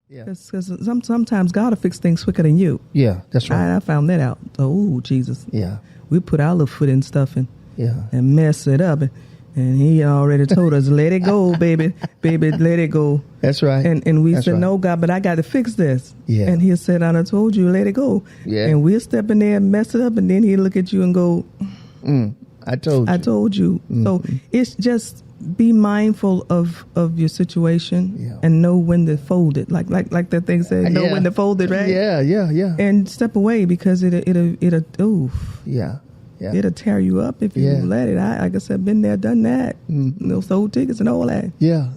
Yeah. Because sometimes God will fix things quicker than you. Yeah, that's right. I found that out. Oh, Jesus. Yeah. We put our little foot in stuff and Yeah. mess it up. And he already told us, let it go, baby. Baby, let it go. That's right. And we That's said, right. no, God, but I got to fix this. Yeah. And he said, I done told you, let it go. Yeah. And we'll step in there and mess it up. And then he'll look at you and go, I told you. I told you. So it's just be mindful of your situation and know when to fold it. Like that thing said, know when to fold it, right? Yeah. And step away because it'll tear you up if you let it. Like I said, been there, done that. Sold tickets and all that. Yeah.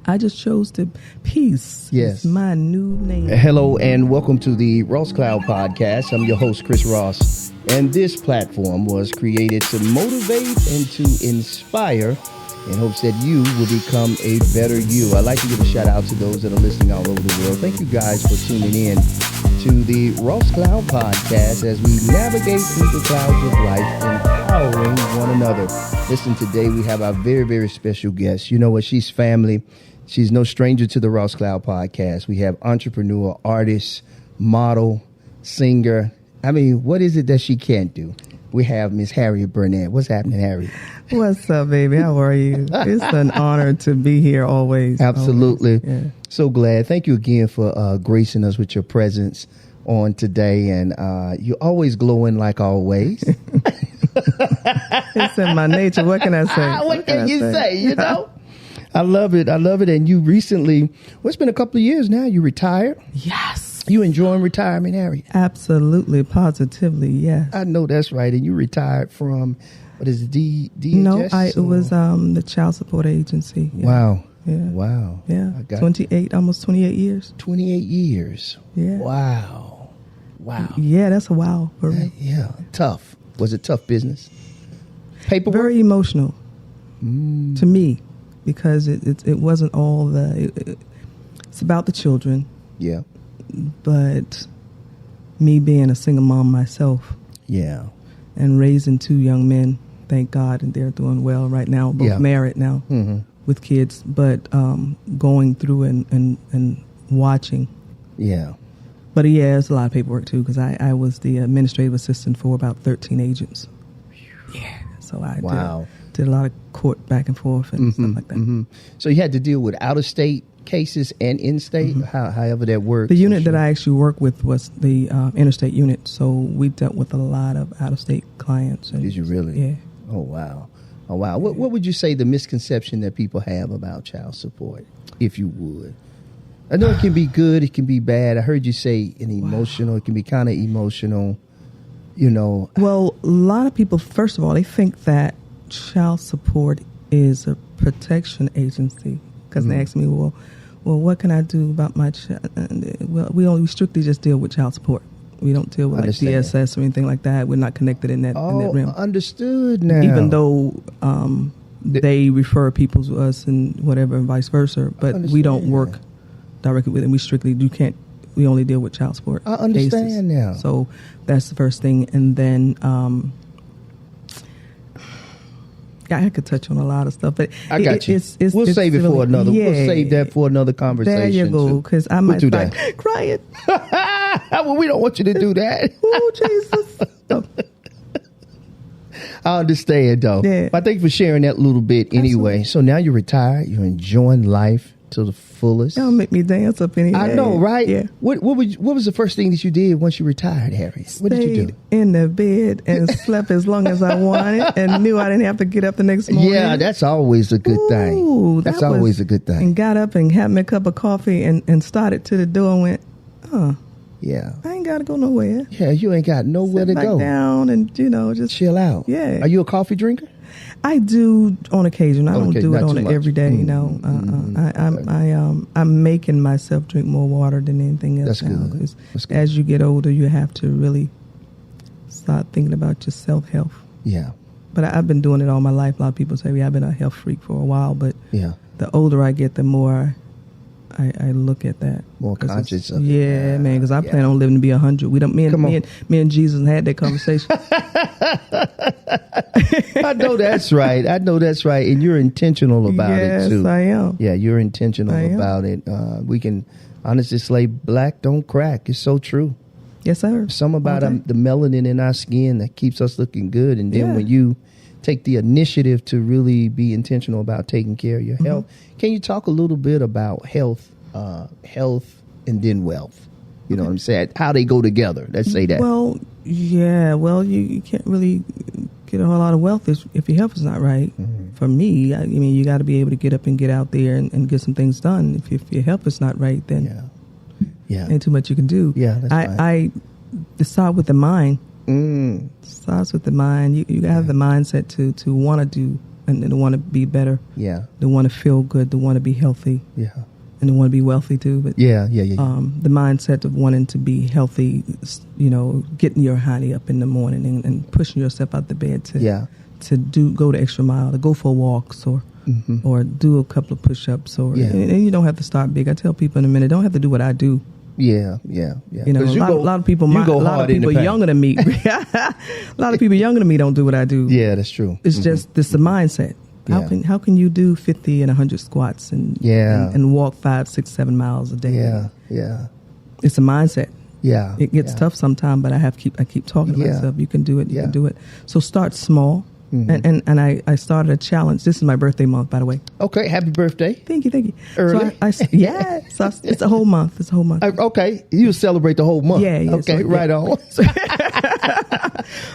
I just chose to peace. Yes. It's my new name. Hello and welcome to the Ross Cloud Podcast. I'm your host, Chris Ross. And this platform was created to motivate and to inspire in hopes that you will become a better you. I'd like to give a shout out to those that are listening all over the world. Thank you guys for tuning in to the Ross Cloud Podcast as we navigate through the clouds of life, empowering one another. Listen, today we have our very, very special guest. You know what? She's family. She's no stranger to the Ross Cloud Podcast. We have entrepreneur, artist, model, singer. I mean, what is it that she can't do? We have Miss Harriet Burnett. What's happening, Harriet? What's up, baby? How are you? It's an honor to be here always. Absolutely. Always. Yeah. So glad. Thank you again for gracing us with your presence on today. And you're always glowing like always. It's in my nature. What can I say? What can you say? You know? I love it. And you recently, it's been a couple of years now, you retired. Yes. You enjoying retirement, Harriet? Absolutely, positively, yes. I know that's right. And you retired from, what is it, DHS? No, it was the child support agency. Yeah. Wow. Yeah. Wow. Yeah. 28, almost 28 years. 28 years. Yeah. Wow. Yeah, that's a wow. For me. Yeah. Tough. Was it tough business? Paperwork? Very emotional to me because it wasn't all it's about the children. Yeah. But me being a single mom myself. Yeah. And raising two young men, thank God, and they're doing well right now, both married now with kids, but going through and watching. Yeah. But yeah, it's a lot of paperwork too because I was the administrative assistant for about 13 agents. Yeah. So I did a lot of court back and forth and stuff like that. So you had to deal with out-of-state cases and in-state, however that works. The unit that I actually worked with was the interstate unit, so we dealt with a lot of out-of-state clients. Did you really? Yeah. Oh, wow. What would you say the misconception that people have about child support, if you would? I know it can be good, it can be bad. I heard you say emotional. It can be kind of emotional, you know. Well, a lot of people, first of all, they think that child support is a protection agency because they ask me, well, what can I do about my child? Well, we strictly just deal with child support. We don't deal with like DSS or anything like that. We're not connected in that realm. Understood now. Even though they refer people to us and whatever and vice versa, but we don't work directly with them. We only deal with child support I understand cases. now. So that's the first thing. And then I could touch on a lot of stuff, but I got you. We'll save it for another. Yeah, we'll save that for another conversation. There you go, because I might start crying. Well, we don't want you to do that. Oh, Jesus. I understand, though. Yeah. But thank you for sharing that little bit anyway. Absolutely. So now you're retired. You're enjoying life to the fullest. Don't make me dance up in here. I know, right? Yeah. What was the first thing that you did once you retired, Harry? What did you do? In the bed and slept as long as I wanted and knew I didn't have to get up the next morning. Yeah, that's always a good thing. That's always a good thing. And got up and had me a cup of coffee and started to the door and went, yeah, I ain't got to go nowhere. Yeah, you ain't got nowhere to go. Sit back down and, just chill out. Yeah. Are you a coffee drinker? I do on occasion. I don't do it on it every day. I'm making myself drink more water than anything else. That's now. good. That's good. As you get older, you have to really start thinking about your self-health. Yeah. But I've been doing it all my life. A lot of people say, I've been a health freak for a while. But yeah, the older I get, the more I look at that. More conscious of it. Yeah, man, because I plan on living to be 100. We don't. Me and Jesus had that conversation. I know that's right. And you're intentional about it too. Yes, I am. Yeah, you're intentional about it. We can honestly say, black don't crack. It's so true. Yes, sir. Some about the melanin in our skin that keeps us looking good, and then when you take the initiative to really be intentional about taking care of your health. Can you talk a little bit about health and then wealth? You know what I'm saying? How they go together. Let's say that. Well, yeah. Well, you can't really get a whole lot of wealth if your health is not right. For me, I mean, you got to be able to get up and get out there and get some things done. If your health is not right, then ain't too much you can do. Yeah, that's right. I start with the mind. Starts with the mind. You gotta have the mindset to want to do and to want to be better. Yeah. To want to feel good. To want to be healthy. Yeah. And to want to be wealthy too. But yeah. The mindset of wanting to be healthy, getting your honey up in the morning and pushing yourself out the bed to go the extra mile, to go for walks or do a couple of push-ups and you don't have to start big. I tell people in a minute, don't have to do what I do. Yeah. You know, a lot of people younger than me. A lot of people younger than me don't do what I do. Yeah, that's true. It's just the mindset. How can you do 50 and 100 squats and walk 5, 6, 7 miles a day? Yeah. It's a mindset. Yeah. It gets tough sometimes, but I keep talking to myself. You can do it. You can do it. So start small. And I started a challenge. This is my birthday month, by the way. Okay, happy birthday! Thank you. Early? So it's a whole month. Okay, you celebrate the whole month. Yeah. Okay, so, right on.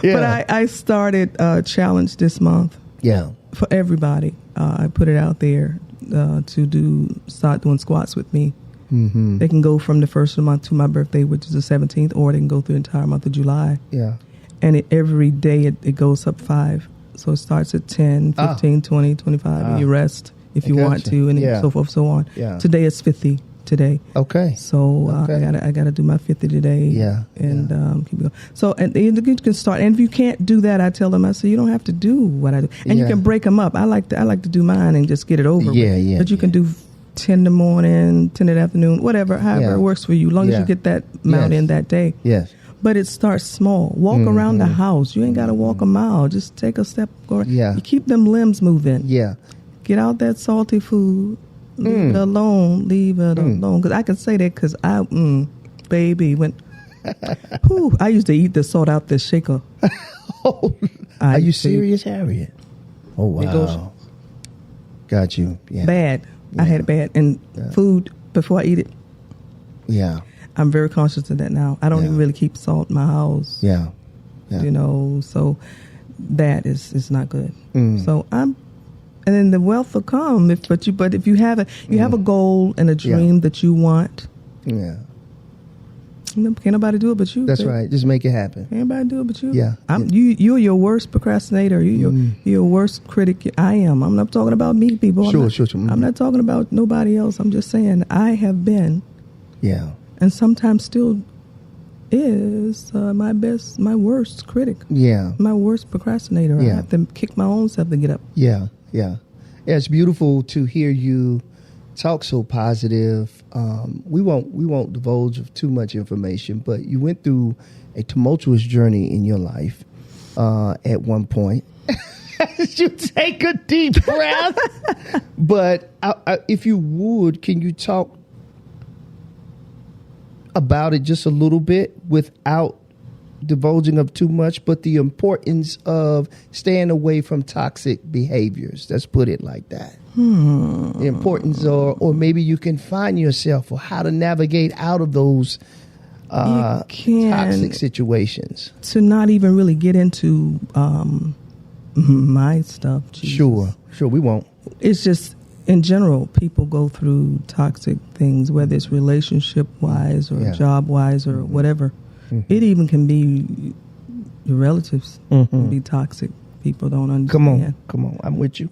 But I started a challenge this month. Yeah. For everybody, I put it out there to start doing squats with me. They can go from the first of the month to my birthday, which is the 17th, or they can go through the entire month of July. Yeah. And every day it goes up 5. So it starts at 10, 15, 20, 25, and you rest if you want to, and so forth, so on. Yeah. Today it's 50 today. Okay. So I gotta do my 50 today. Yeah. And keep going. So and you can start. And if you can't do that, I tell them, I say, you don't have to do what I do, and you can break them up. I like to do mine and just get it over. with. But you can do 10 in the morning, 10 in the afternoon, whatever, however it works for you, as long as you get that amount in that day. Yes. But it starts small. Walk around the house. You ain't got to walk a mile. Just take a step. You keep them limbs moving. Yeah. Get out that salty food. Leave it alone. Leave it alone. Because I can say that because I used to eat the salt out the shaker. Are you serious, Harriet? Oh, wow. Got you. Yeah. Bad. I had it bad. And food, before I eat it. Yeah. I'm very conscious of that now. I don't even really keep salt in my house. Yeah. You know, so that is not good. So and then the wealth will come but if you have a goal and a dream that you want. Yeah. Can't nobody do it but you. That's right. Just make it happen. Can't nobody do it but you. Yeah. You're your worst procrastinator. You're your worst critic. I am. I'm not talking about me, people. Sure. I'm not talking about nobody else. I'm just saying I have been. Yeah. And sometimes still is my worst critic. Yeah. My worst procrastinator. Yeah. I have to kick my own self to get up. Yeah. It's beautiful to hear you talk so positive. We won't divulge of too much information, but you went through a tumultuous journey in your life at one point. You take a deep breath. But if you would, can you talk about it just a little bit without divulging of too much, but the importance of staying away from toxic behaviors. Let's put it like that. The importance, or maybe you can find yourself, or how to navigate out of those toxic situations. To not even really get into my stuff. Jesus. Sure, we won't. It's just, in general, people go through toxic things, whether it's relationship-wise or job-wise or whatever. It even can be your relatives can be toxic. People don't understand. Come on, I'm with you.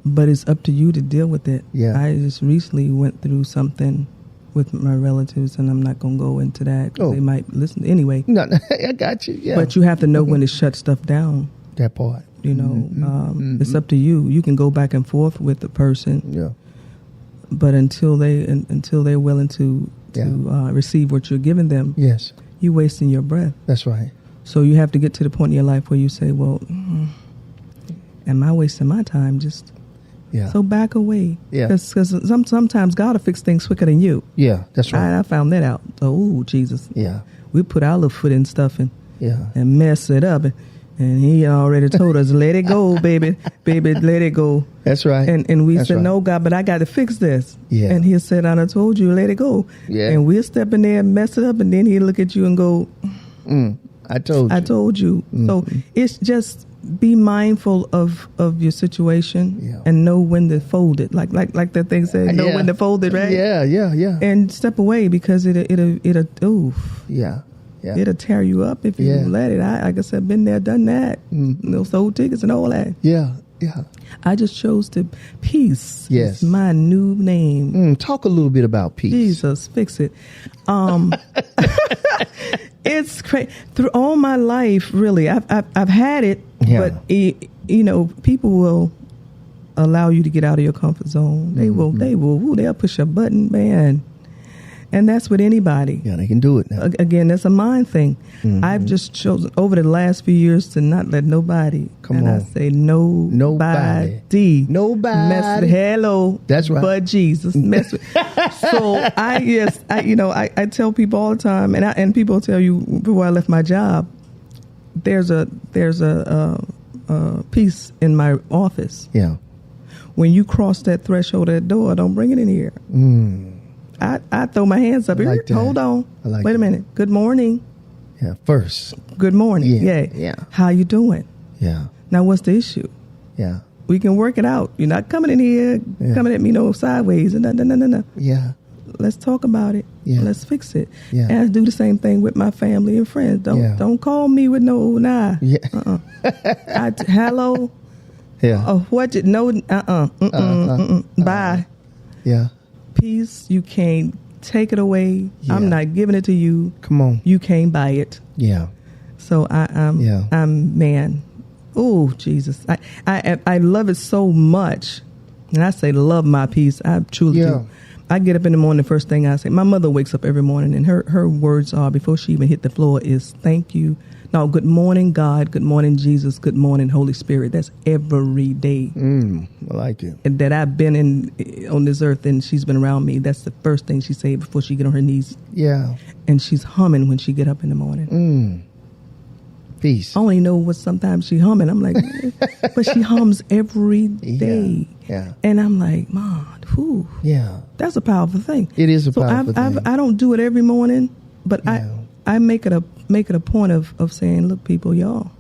But it's up to you to deal with it. Yeah. I just recently went through something with my relatives, and I'm not going to go into that because they might listen. Anyway. No, I got you. Yeah. But you have to know when to shut stuff down. That part. You know, it's up to you. You can go back and forth with the person. Yeah. But until they're willing to receive what you're giving them, yes, you're wasting your breath. that's right. So you have to get to the point in your life where you say, well, am I wasting my time? Just so back away. Yeah. Because sometimes God will fix things quicker than you. Yeah, that's right. I found that out. Oh, Jesus. Yeah. We put our little foot in stuff and mess it up. And he already told us, let it go, baby. Baby, let it go. That's right. And we That's said, right. no, God, but I got to fix this. Yeah. And he said, I done told you, let it go. Yeah. And we'll step in there and mess it up. And then he'll look at you and go, I told you. I told you. Mm-hmm. So it's just be mindful of your situation and know when to fold it. Like that thing said, know when to fold it, right? Yeah. And step away because it'll tear you up if you let it. Like I said, been there, done that. Those old tickets and all that. Yeah. I just chose to peace. Yes. It's my new name. Talk a little bit about peace. Jesus, fix it. It's crazy. Through all my life, really, I've had it, but people will allow you to get out of your comfort zone. They will. They'll push a button, man. And that's with anybody. Yeah, they can do it now. Again, that's a mind thing. I've just chosen over the last few years to not let nobody. I say nobody. Mess with, hello. That's right. But Jesus mess with. So I tell people all the time, and people tell you before I left my job, there's a piece in my office. Yeah. When you cross that threshold of that door, don't bring it in here. I throw my hands up here. Like hold on. Wait a minute. Good morning. Yeah. First. Good morning. Yeah. How you doing? Yeah. Now, what's the issue? Yeah. We can work it out. You're not coming in here, coming at me sideways. No. Yeah. Let's talk about it. Yeah. Let's fix it. Yeah. And I do the same thing with my family and friends. Don't call me with no nah. Yeah. Hello. Yeah. Oh, what? No. Bye. Yeah. Peace. You can't take it away. Yeah. I'm not giving it to you. Come on. You can't buy it. Yeah. So I'm man. Oh, Jesus. I love it so much. And I say love my peace. I truly do. I get up in the morning, first thing I say, my mother wakes up every morning and her words are, before she even hit the floor, is thank you. No, good morning, God. Good morning, Jesus. Good morning, Holy Spirit. That's every day. I like it. That I've been on this earth and she's been around me. That's the first thing she say before she get on her knees. Yeah. And she's humming when she get up in the morning. Peace. I only know what sometimes she humming. I'm like, but she hums every day. Yeah. And I'm like, Mom, whew. Yeah. That's a powerful thing. It is a powerful thing. I don't do it every morning, but I make it a point of saying, look, people, y'all.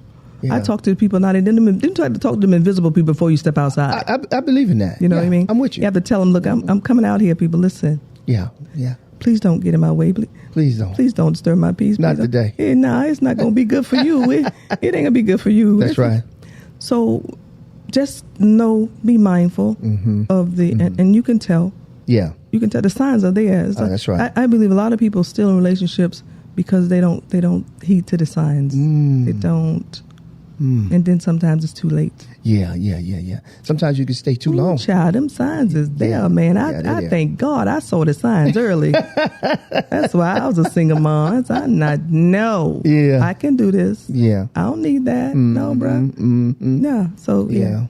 Yeah. I talk to the people not in them. Didn't try to talk to them invisible people before you step outside. I believe in that. You know what I mean? I'm with you. You have to tell them, look, I'm coming out here, people. Listen. Yeah. Please don't get in my way. Please don't. Please don't disturb my peace. Not today. It's not going to be good for you. It ain't going to be good for you. That's right. So just be mindful of the, and you can tell. Yeah. You can tell the signs are there. That's right. I believe a lot of people still in relationships because they don't heed to the signs. They don't. And then sometimes it's too late. Yeah. Sometimes you can stay too long. Child, them signs is there, man. I thank God I saw the signs early. That's why I was a single mom. I can do this. Yeah. I don't need that. No, bro. Yeah. So, yeah.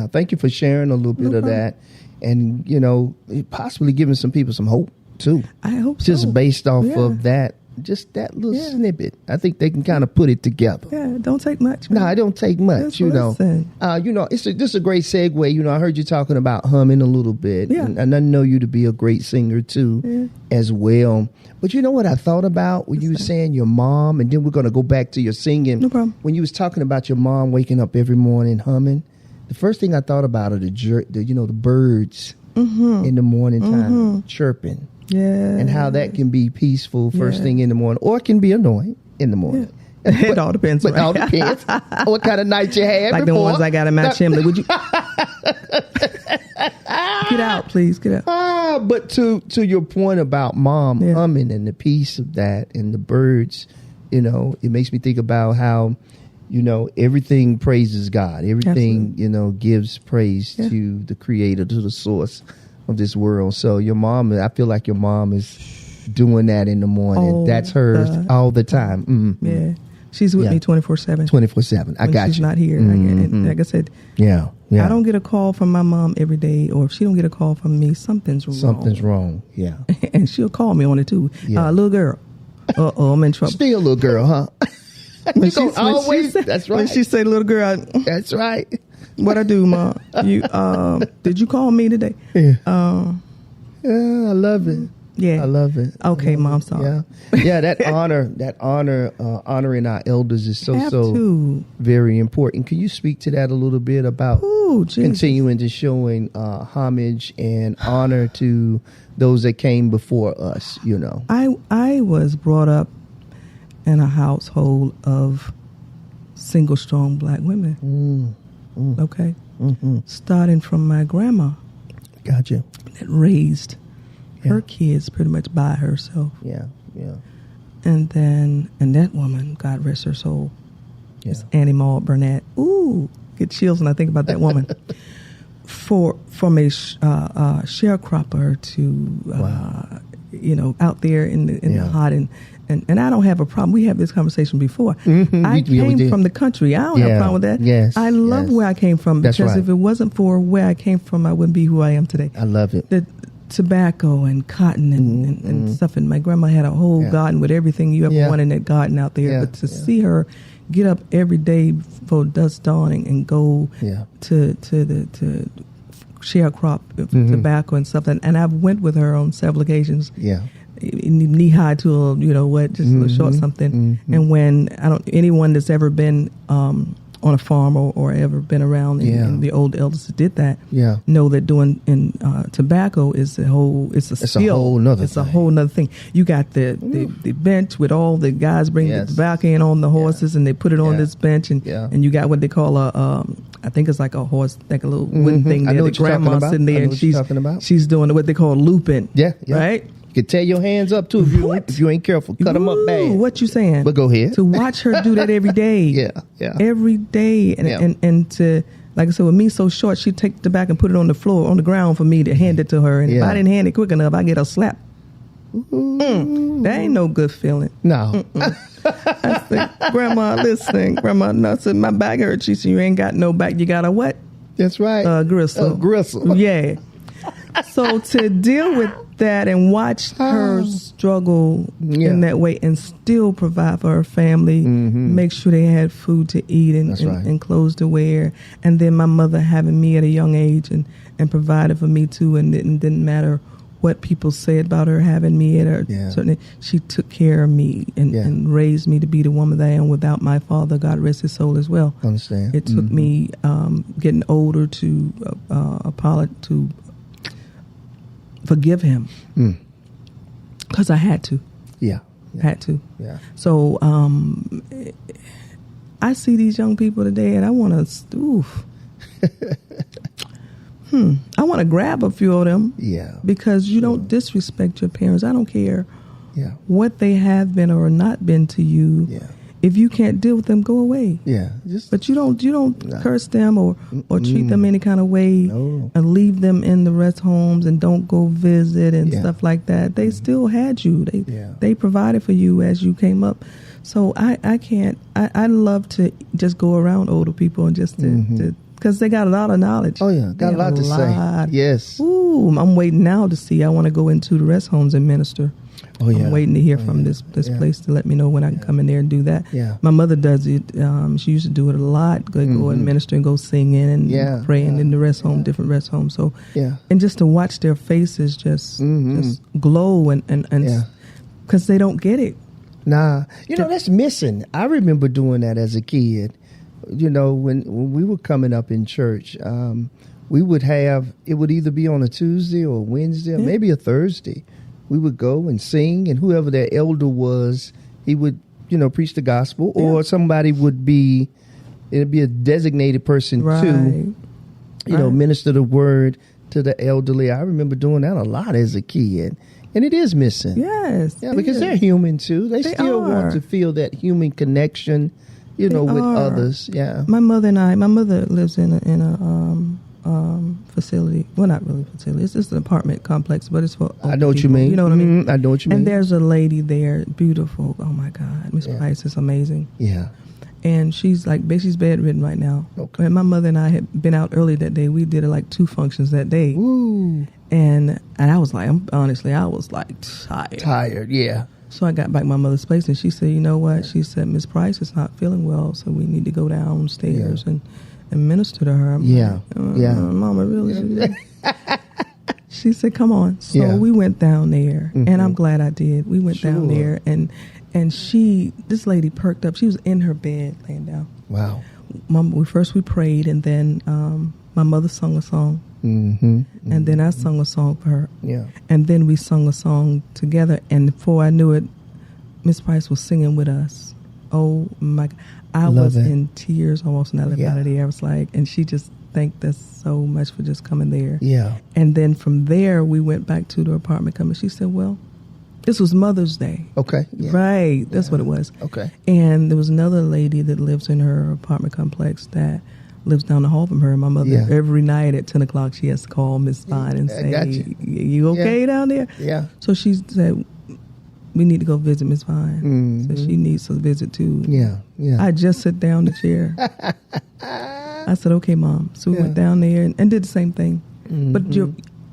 Thank you for sharing a little bit of that. And, possibly giving some people some hope, too. I hope so. Just based off of that. Just that little snippet. I think they can kind of put it together. Yeah, it don't take much. No, it don't take much, Just listen. This is a great segue. I heard you talking about humming a little bit. Yeah. And I know you to be a great singer, too, as well. But you know what I thought about when you were saying your mom, and then we're going to go back to your singing. No problem. When you was talking about your mom waking up every morning humming, the first thing I thought about are the birds in the morning time chirping. Yeah. And how that can be peaceful first thing in the morning, or it can be annoying in the morning. Yeah. It all depends. But all depends what kind of night you had like before. the ones I got in my chimney. Would you get out, please? Get out. But to your point about mom humming and the peace of that and the birds, it makes me think about how, everything praises God. Everything, gives praise to the creator, to the source of this world. So your mom, I feel like your mom is doing that in the morning. All That's hers all the time. Mm-hmm. Yeah. She's with me 24/7. 24/7. I got you. She's not here. Mm-hmm. And like I said, yeah. I don't get a call from my mom every day, or if she don't get a call from me, something's wrong. Something's wrong. Yeah. And she'll call me on it too. Yeah. Little girl. I'm in trouble. Still little girl, huh? When she say, that's right. When she say, little girl, that's right. What I do, Mom? You did you call me today? Yeah. Yeah, I love it. Yeah, I love it. Okay, Mom, sorry. Yeah. That honor, honoring our elders is so very important. Can you speak to that a little bit about continuing to showing homage and honor to those that came before us? You know, I was brought up in a household of single, strong black women. Okay, starting from my grandma. Gotcha. That raised her kids pretty much by herself. Yeah. And that woman, God rest her soul, is Annie Maud Burnett. Ooh, get chills when I think about that woman. From a sharecropper to out there in the hot and I don't have a problem. We had this conversation before. I came from the country. I don't have a problem with that. Yes, I love where I came from because if it wasn't for where I came from, I wouldn't be who I am today. I love it. The tobacco and cotton and stuff. And my grandma had a whole garden with everything you ever wanted in that garden out there. But to see her get up every day before dusk dawning and go to sharecrop tobacco and stuff. And I went with her on several occasions. Yeah. Knee high to just a little short something. And when anyone that's ever been on a farm or ever been around and the old elders that did that know that doing in tobacco is a whole nother thing. You got the bench with all the guys bring the tobacco in on the horses and they put it on this bench and you got what they call I think it's like a horse, like a little wooden thing there. The grandma's sitting there and she's doing what they call looping. Right? You can tear your hands up too if you ain't careful. Cut them up bad. What you saying? But go ahead. To watch her do that every day. Every day. And to, like I said, with me so short, she'd take the back and put it on the floor, on the ground for me to hand it to her. And if I didn't hand it quick enough, I get a slap. That ain't no good feeling. No. I said, Grandma, listen. Grandma, no, I said, my back hurts. She said, you ain't got no back. You got a what? That's right. Gristle. Gristle. Yeah. So to deal with that and watch her struggle in that way and still provide for her family, make sure they had food to eat and clothes to wear. And then my mother having me at a young age and provided for me too. And it didn't matter what people said about her having me at her. Certainly, she took care of me and raised me to be the woman that I am without my father, God rest his soul as well. Understand. It took me getting older to forgive him because I had to. Had to. So I see these young people today, and I want to. I want to grab a few of them. Because you don't disrespect your parents. I don't care. What they have been or not been to you. If you can't deal with them, go away. But you don't curse them or treat them any kind of way and leave them in the rest homes and don't go visit and stuff like that. They still had you. They provided for you as you came up. So I can't. I love to just go around older people and just to because they got a lot of knowledge. Got a lot to say. Yes. Ooh, I'm waiting now to see. I want to go into the rest homes and minister. I'm waiting to hear from this place to let me know when I can come in there and do that. My mother does it. She used to do it a lot. Go and minister and go singing and praying in the rest home, different rest homes. So and just to watch their faces just glow and because they don't get it. Nah, that's missing. I remember doing that as a kid. When we were coming up in church, we would have, it would either be on a Tuesday or Wednesday or maybe a Thursday. We would go and sing, and whoever their elder was, he would, preach the gospel, or somebody would be, it'd be a designated person to, minister the word to the elderly. I remember doing that a lot as a kid. And it is missing. Yes. Yeah, because they're human too. They still want to feel that human connection, with others. Yeah. My mother lives in a facility. Well, not really facility. It's just an apartment complex, but it's for I know what you people. mean. You know what I mean? I know what you mean. And there's a lady there, beautiful. Oh my God, Miss Yeah. Price is amazing. Yeah. And she's she's bedridden right now. Okay. And my mother and I had been out early that day. We did like 2 functions that day. Woo. And I was like, I was like tired. Tired. Yeah. So I got back to my mother's place, and she said, you know what? She said, Miss Price is not feeling well, so we need to go downstairs and minister to her. I'm Yeah. like, Yeah. Mama, really? She said, come on. So Yeah. we went down there, and I'm glad I did. We went down Sure. there, and this lady perked up. She was in her bed laying down. Wow. We prayed, and then my mother sung a song, Mm-hmm. and then I sung a song for her. Yeah. And then we sung a song together, and before I knew it, Miss Price was singing with us. Oh my! I Love was it. in tears almost when I left Yeah. out of there. I was like, and she just thanked us so much for just coming there. Yeah. And then from there, we went back to the apartment complex. She said, "Well, this was Mother's Day, Okay. Yeah. right? That's what it was." Okay. And there was another lady that lives in her apartment complex that lives down the hall from her. And my mother, Yeah. every night at 10 o'clock, she has to call Miss Vine and I say, got you. you okay down there? Yeah. So she said, we need to go visit Miss Vine. So she needs a visit too. Yeah. Yeah. I just sit down in the chair. I said, okay, Mom. So we Yeah. went down there and did the same thing. But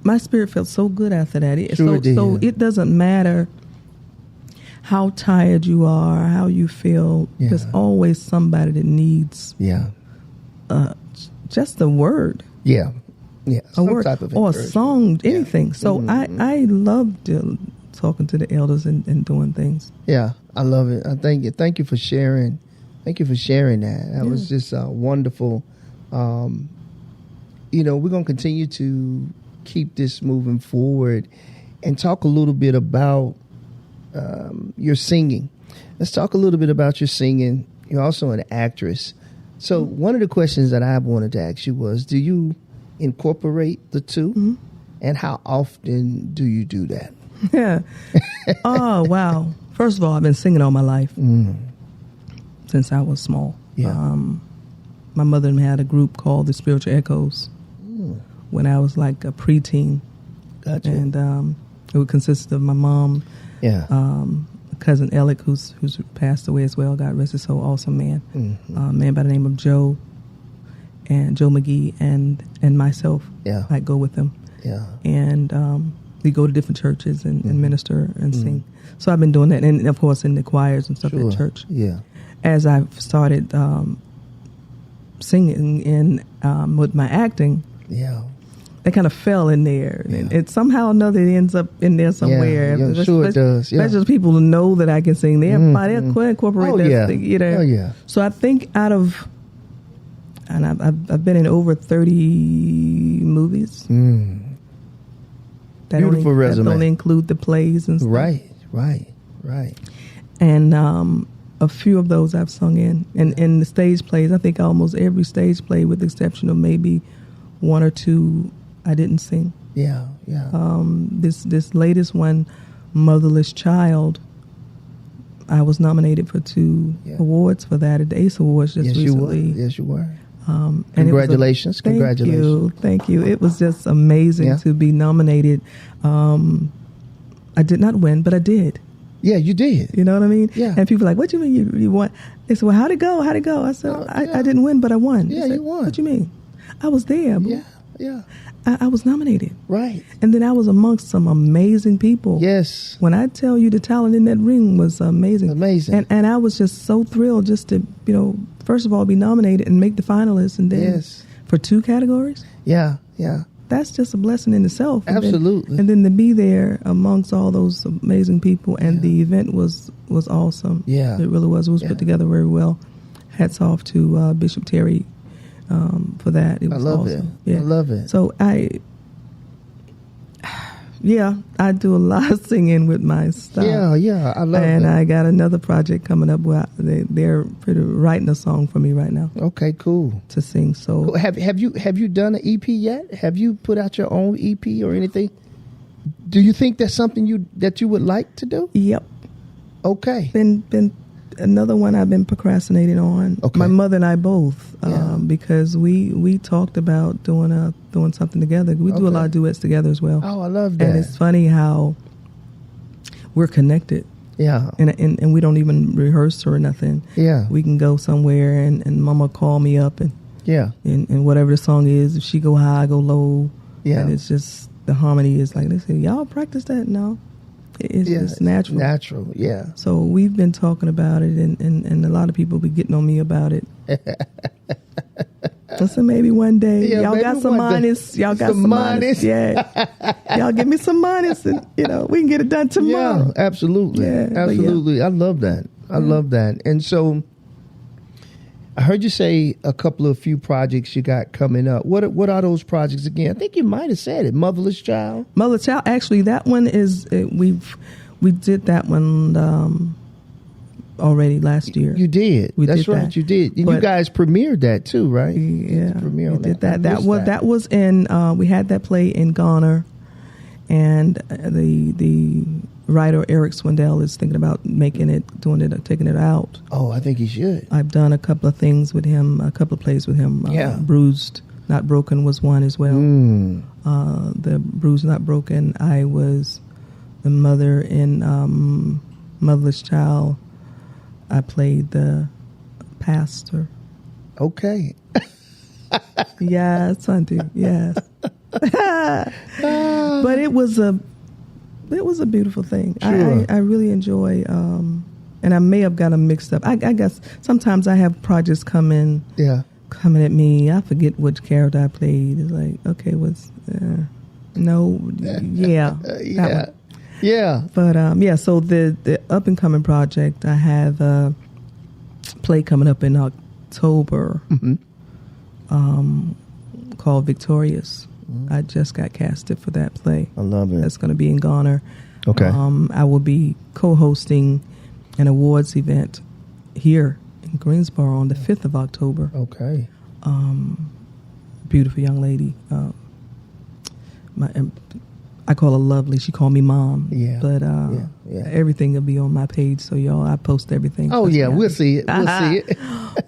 my spirit felt so good after that. Sure did. So it doesn't matter how tired you are, how you feel. Yeah. There's always somebody that needs Yeah. just a word. Yeah. Yeah. A Some word type of or a encouragement. song, anything. So I loved talking to the elders and doing things. Yeah, I love it. I thank you. Thank you for sharing. Thank you for sharing that. That was just wonderful. We're going to continue to keep this moving forward and talk a little bit about your singing. Let's talk a little bit about your singing. You're also an actress. So one of the questions that I wanted to ask you was, do you incorporate the two? And how often do you do that? Yeah. Oh, wow. First of all, I've been singing all my life since I was small. Yeah. My mother had a group called the Spiritual Echoes when I was like a preteen. Gotcha. And it would consist of my mom, Yeah. cousin Alec, who's passed away as well. God rest his soul, awesome man. A man by the name of Joe McGee, and myself. Yeah. I go with them. Yeah. And we go to different churches and minister and sing. So I've been doing that, and of course in the choirs and stuff Sure. at church. Yeah. As I've started singing and with my acting, Yeah. it kind of fell in there. And it somehow or another it ends up in there somewhere. Yeah, sure it does. Yeah. That's just people who know that I can sing. They'll incorporate Oh, that yeah. thing, you know. Oh, yeah. So I think and I've been in over 30 movies. That Beautiful resume. That only include the plays and stuff. Right. And a few of those I've sung in. And in the stage plays, I think almost every stage play, with the exception of maybe 1 or 2, I didn't sing. Yeah. This latest one, Motherless Child, I was nominated for 2 awards for that at the ACE Awards just recently. Yes, you were. And Congratulations. Congratulations. Thank you. It was just amazing to be nominated. I did not win, but I did. Yeah, you did. You know what I mean? Yeah. And people are like, what do you mean you won? They said, well, how'd it go? I said, I didn't win, but I won. Yeah, They said, you won. What do you mean? I was there. Yeah. I was nominated. Right. And then I was amongst some amazing people. Yes. When I tell you the talent in that ring was amazing. Amazing. And I was just so thrilled just to, first of all, be nominated and make the finalists. And then for 2 categories. Yeah. That's just a blessing in itself. Absolutely. And then to be there amongst all those amazing people. And the event was awesome. Yeah. It really was. It was put together very well. Hats off to Bishop Terry for that. It was awesome. I love it. So I do a lot of singing with my stuff. Yeah, I love it. And I got another project coming up where they're writing a song for me right now Okay, cool. to sing. So Have you done an EP yet? Have you put out your own EP or anything? Do you think that's something that you would like to do? yep, Okay. been another one I've been procrastinating on. Okay. My mother and I both, Yeah. because we talked about doing something together. We do a lot of duets together as well. Oh, I love that. And it's funny how we're connected. Yeah. And we don't even rehearse or nothing. Yeah. We can go somewhere and Mama call me up and whatever the song is, if she go high, I go low. Yeah. And it's just, the harmony is like, they say, y'all practice that? No. It's just natural. Natural, yeah. So we've been talking about it, and a lot of people be getting on me about it. So maybe one day, y'all got some minus. Y'all got some minus. Yeah. Y'all give me some minus, and we can get it done tomorrow. Yeah, absolutely. Yeah, absolutely. I love that. I love that. And so I heard you say a few projects you got coming up. What are those projects again? I think you might have said it. Motherless Child. Motherless Child. Actually, that one is we did that one already last year. You did. That's right. That. You did. And you guys premiered that too, right? Yeah, we did that. That was in. We had that play in Ghana, and the writer Eric Swindell is thinking about taking it out. Oh, I think he should. I've done a couple of things with him, a couple of plays with him. Bruised, Not Broken was one as well. The Bruised, Not Broken. I was the mother in Motherless Child. I played the pastor. Okay. Yes, auntie. Yes. But it was a beautiful thing. Sure. I really enjoy, and I may have got them mixed up. I guess sometimes I have projects coming at me. I forget which character I played. It's like, okay, yeah. But so the up and coming project, I have a play coming up in October, called Victorious. I just got casted for that play. I love it. That's going to be in Ghana. Okay. I will be co-hosting an awards event here in Greensboro on the 5th of October. Okay. Beautiful young lady. I call her Lovely. She called me Mom. Yeah. But everything will be on my page, so I post everything. Oh, yeah. We'll see it. We'll see it.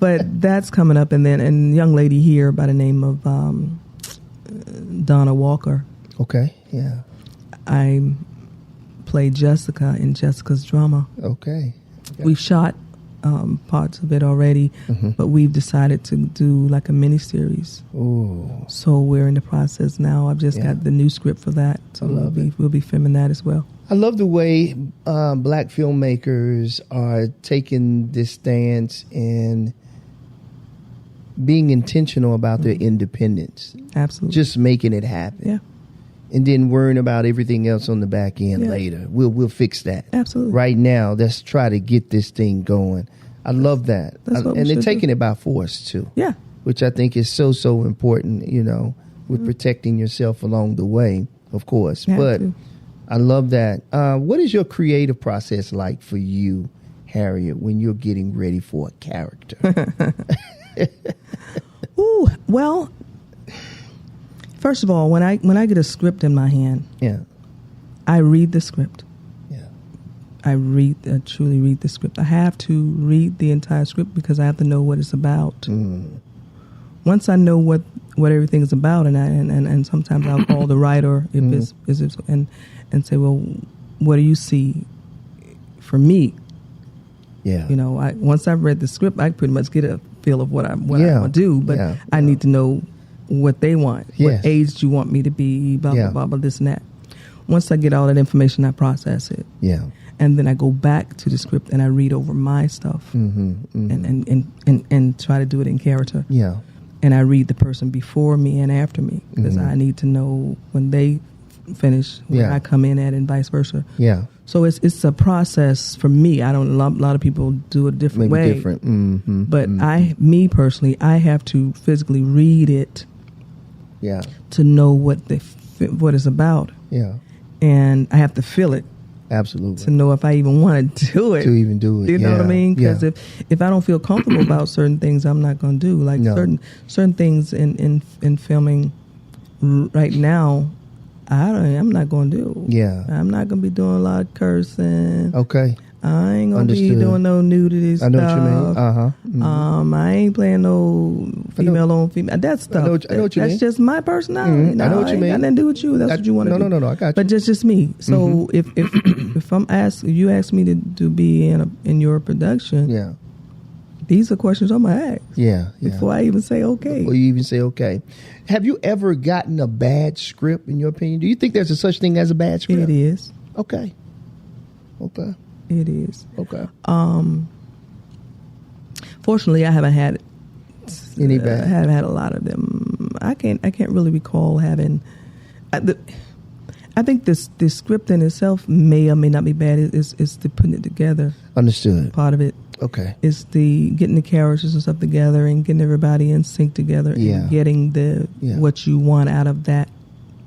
But that's coming up. And then a young lady here by the name of Donna Walker. Okay, yeah. I played Jessica in Jessica's drama. Okay. We've shot parts of it already, but we've decided to do like a mini-series. Ooh. So we're in the process now. I've just got the new script for that. So we'll be filming that as well. I love the way black filmmakers are taking this stance and being intentional about their independence. Absolutely. Just making it happen. Yeah. And then worrying about everything else on the back end later. We'll fix that. Absolutely. Right now, let's try to get this thing going. I love that. And they're taking it by force too. Yeah. Which I think is so important, with protecting yourself along the way, of course. But I love that. What is your creative process like for you, Harriet, when you're getting ready for a character? Ooh, well, first of all, when I get a script in my hand, I read the script. Yeah. I truly read the script. I have to read the entire script because I have to know what it's about. Once I know what everything is about, and sometimes I'll call the writer if it's and say, well, what do you see for me? Yeah. Once I've read the script, I pretty much get a feel of what I want to do, but I need to know what they want. What age do you want me to be, blah, blah, blah, this and that. Once I get all that information, I process it. Yeah. And then I go back to the script and I read over my stuff and try to do it in character. Yeah. And I read the person before me and after me because I need to know when they finish, where I come in at, and vice versa. Yeah. So it's a process for me. A lot of people do it a different way. Different. But me personally, I have to physically read it. Yeah. To know what it's about. Yeah. And I have to feel it. Absolutely. To know if I even want to do it. To even do it. You know what I mean? Because if I don't feel comfortable about certain things, I'm not going to do. Like certain things in filming right now, I'm not going to do. Yeah. I'm not going to be doing a lot of cursing. Okay. I ain't gonna Understood. be doing no nudity stuff. I know what you mean. Mm-hmm. I ain't playing no female on female. That stuff. I know what you that's mean. just my personality. I know what you ain't mean. got nothing to do with you. That's what you want to do. No. I got you. But just me. So if I'm asked, you ask me to be in your production. Yeah. These are questions I'm gonna ask. Yeah. Before I even say okay. Before you even say okay. Have you ever gotten a bad script, in your opinion? Do you think there's a such thing as a bad script? It is. Okay. It is. Okay. Fortunately, I haven't had any bad. I haven't had a lot of them. I can't really recall having. I think the script in itself may or may not be bad. It's the putting it together. Understood. Part of it. Okay. It's the getting the characters and stuff together and getting everybody in sync together and getting what you want out of that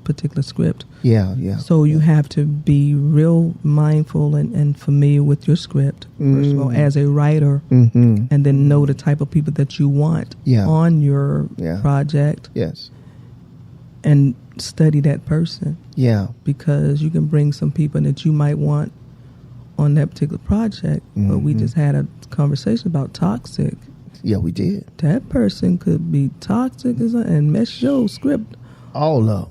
particular script. Yeah. So you have to be real mindful and familiar with your script, first of all, as a writer, and then know the type of people that you want on your project. Yes. And study that person. Yeah. Because you can bring some people that you might want on that particular project, but we just had a conversation about toxic. Yeah, we did. That person could be toxic and mess your script all up.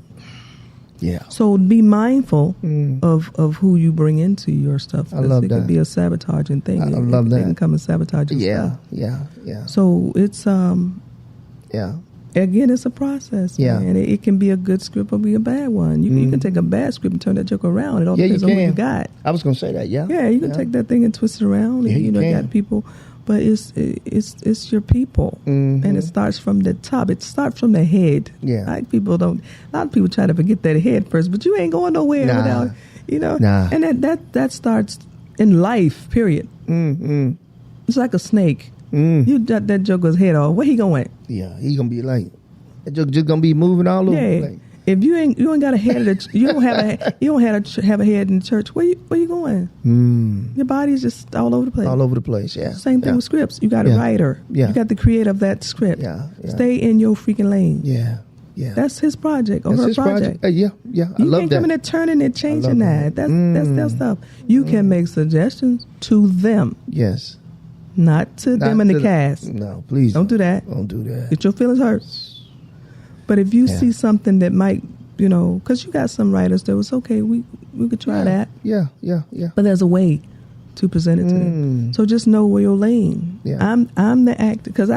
Yeah. So be mindful of who you bring into your stuff. I love that. It could be a sabotaging thing. I love that. They can come and sabotage your stuff. Yeah. So it's again, it's a process. Yeah. And it can be a good script or be a bad one. You can take a bad script and turn that joke around. It all depends on who you got. I was going to say that. Yeah. Yeah, you can take that thing and twist it around. Yeah, you got people. But it's your people, and it starts from the top. It starts from the head. Yeah, like a lot of people try to forget that head first, but you ain't going nowhere without, And that starts in life. Period. Mm-hmm. It's like a snake. You got that joker's head off. Where he going? Yeah, he gonna be like that joker just gonna be moving all over the place. If you ain't got a head, you don't have a head in the church. Where you going? Your body's just all over the place. All over the place. Yeah. Same thing with scripts. You got a writer. Yeah. You got the creator of that script. Yeah. Stay in your freaking lane. Yeah. That's his project or her project. Yeah. I you love that. You can't come in and turning and changing that. That's their stuff. You can make suggestions to them. Yes. Not to them in the cast. No, please don't do that. Don't do that. Get your feelings hurt. But if you see something that might, because you got some writers that was okay, we could try that. Yeah. But there's a way to present it to them. So just know where your lane. Yeah. I'm the actor because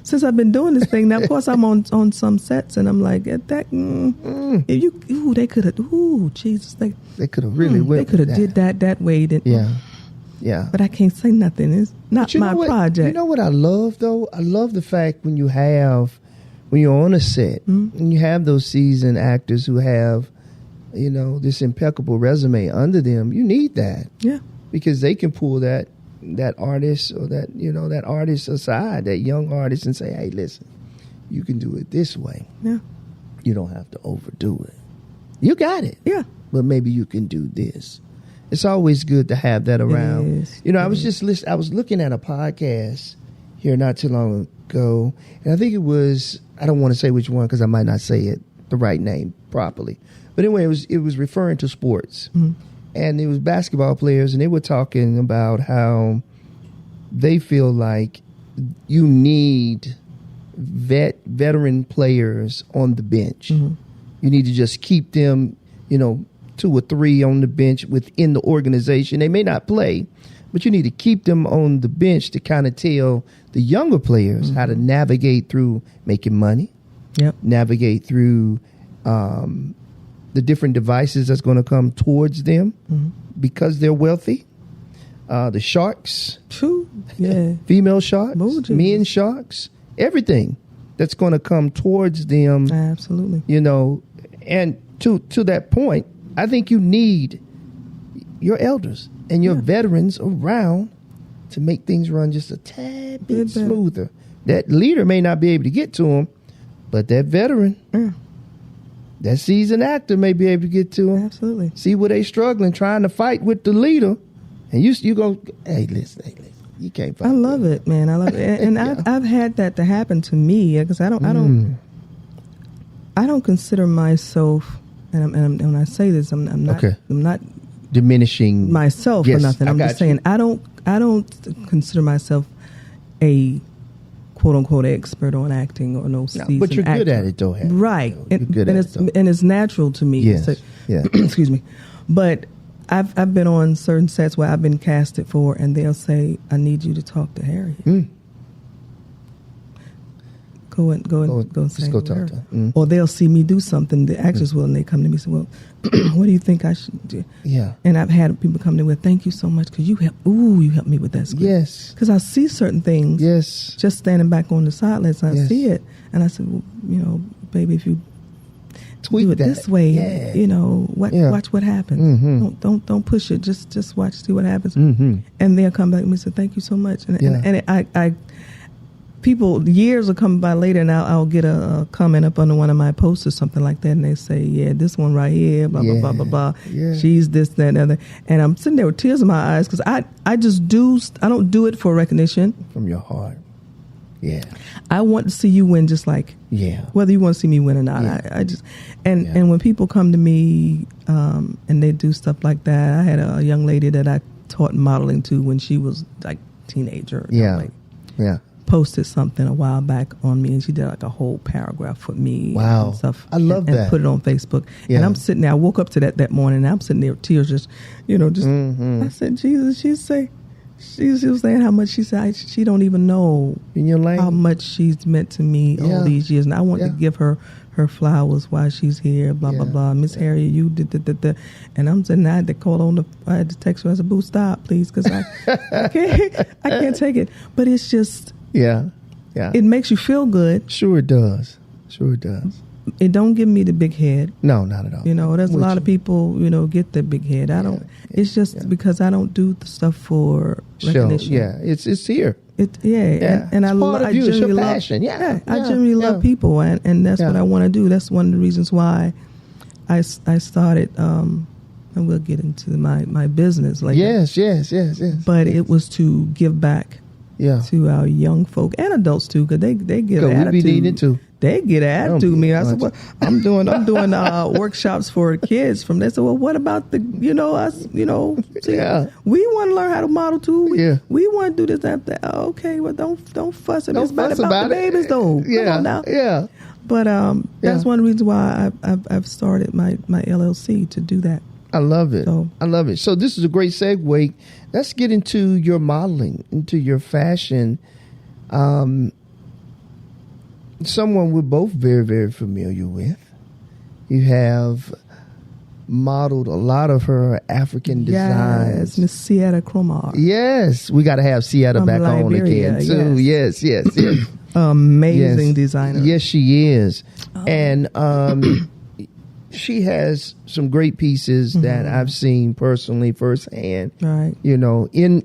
since I've been doing this thing. Now, of course, I'm on some sets and I'm like, at that. If they could have. Jesus, they could have really. They could have did that way. Then, Yeah. But I can't say nothing. It's not my project. You know what I love though? I love the fact when you're on a set and you have those seasoned actors who have, this impeccable resume under them. You need that. Yeah. Because they can pull that artist or that artist aside, that young artist, and say, hey, listen, you can do it this way. Yeah. You don't have to overdo it. You got it. Yeah. But maybe you can do this. It's always good to have that around. I was looking at a podcast here not too long ago, and I think it was, I don't want to say which one because I might not say it the right name properly. But anyway, it was referring to sports. And it was basketball players, and they were talking about how they feel like you need veteran players on the bench. You need to just keep them, 2 or 3 on the bench within the organization. They may not play, but you need to keep them on the bench to kind of tell the younger players how to navigate through making money, navigate through the different devices that's going to come towards them because they're wealthy. The sharks, female sharks, men sharks, everything that's going to come towards them. Absolutely. And to that point, I think you need your elders and your veterans around to make things run just a tad bit smoother. That leader may not be able to get to them, but that veteran, that seasoned actor may be able to get to them. Absolutely. See where they struggling, trying to fight with the leader, and you go, hey, listen, you can't fight. I love it, man. I love it, and I've had that to happen to me because I don't consider myself. And when I say this, I'm not diminishing myself Yes, or nothing. I I'm got just saying I don't consider myself a quote unquote expert on acting or no seasoned but you're actor. good at it though, Harry. Right. You're good at it, though. And it's natural to me. Yes. So- Yeah. excuse me. But I've been on certain sets where I've been casted for, and they'll say, "I need you to talk to Harriet." Go and Just say go to talk her. to her. Mm. Or they'll see me do something. The actors will, and they come to me and say, "Well, what do you think I should do?" Yeah. And I've had people come to me with, "Thank you so much because you helped me with that script." Yes. Because I see certain things. Yes. Just standing back on the sidelines, I Yes. see it, and I said, well, "Baby, if you Tweak do it that. this way, Yeah. Yeah. watch what happens. Mhm. Don't push it. Just watch, see what happens." Mm-hmm. And they'll come back and say, "Thank you so much." And Yeah. I people years will come by later, and I'll get a comment up under one of my posts or something like that, and they say, "Yeah, this one right here, blah blah blah blah blah. Yeah. She's this, that, and the other." And I'm sitting there with tears in my eyes because I just I don't do it for recognition. From your heart. Yeah. I want to see you win, just like Yeah. whether you want to see me win or not. Yeah. I just and Yeah. and when people come to me and they do stuff like that, I had a young lady that I taught modeling to when she was like teenager. Yeah. Like, Yeah. posted something a while back on me, and she did like a whole paragraph for me. Wow. and stuff. I love and that. put it on Facebook. Yeah. And I'm sitting there. I woke up to that morning. And I'm sitting there with tears, just Mhm. I said, Jesus. She was saying how much she said she don't even know In your lane. how much she's meant to me Yeah. all these years, and I want to Yeah. give her flowers while she's here. Blah blah Yeah. blah. Miss Harriet, you did the, and I'm saying I had to call on I had to text her. I said, "Boo, stop, please," because I can't take it. But it's just Yeah. Yeah. it makes you feel good. Sure it does. Sure it does. It don't give me the big head. No, not at all. There's a With lot you. of people get the big head. I don't. It's just because I don't do the stuff for recognition. Yeah, it's here. And I It's part of I you. It's your genuinely love. passion. Yeah, I yeah, genuinely love yeah. people, and that's what Yeah. I want to do. That's one of the reasons why I started. And we'll get into my business later. Yes. But it was to give back Yeah. to our young folk and adults too, because they get an We attitude. be needing to. They get an attitude. Me, I said, Don't "Well, I'm doing workshops for kids from there." So, well, what about us? See, Yeah. we want to learn how to model too. Yeah. We want to do this, that. Okay, well, don't fuss at me. Don't It's about fuss about the it. babies, though. Yeah. Come on now. Yeah. But that's Yeah. one reason why I've started my LLC to do that. I love it. So- I love it. So this is a great segue. Let's get into your modeling, into your fashion. Someone we're both very, very familiar with. You have modeled a lot of her African Yes, designs. Miss Sietta Cromar. Yes, we got to have Sietta From back on Liberia, again too. Yes. Amazing Yes. designer. Yes, she is. And she has some great pieces that I've seen personally firsthand. Right. In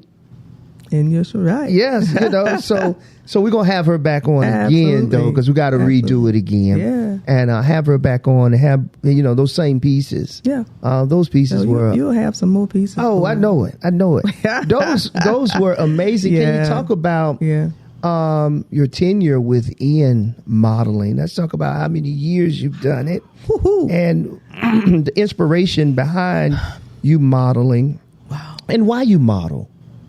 And you're right. yes, so we're gonna have her back on again Absolutely. though, because we got to redo it again. Yeah. And have her back on and have those same pieces. Yeah. Those pieces So were. you'll have some more pieces. Oh, for I me. know it. Those were amazing. Can Yeah. you talk about Yeah. your tenure within modeling? Let's talk about how many years you've done it Woo-hoo. and the inspiration behind you modeling. Wow. And why you model.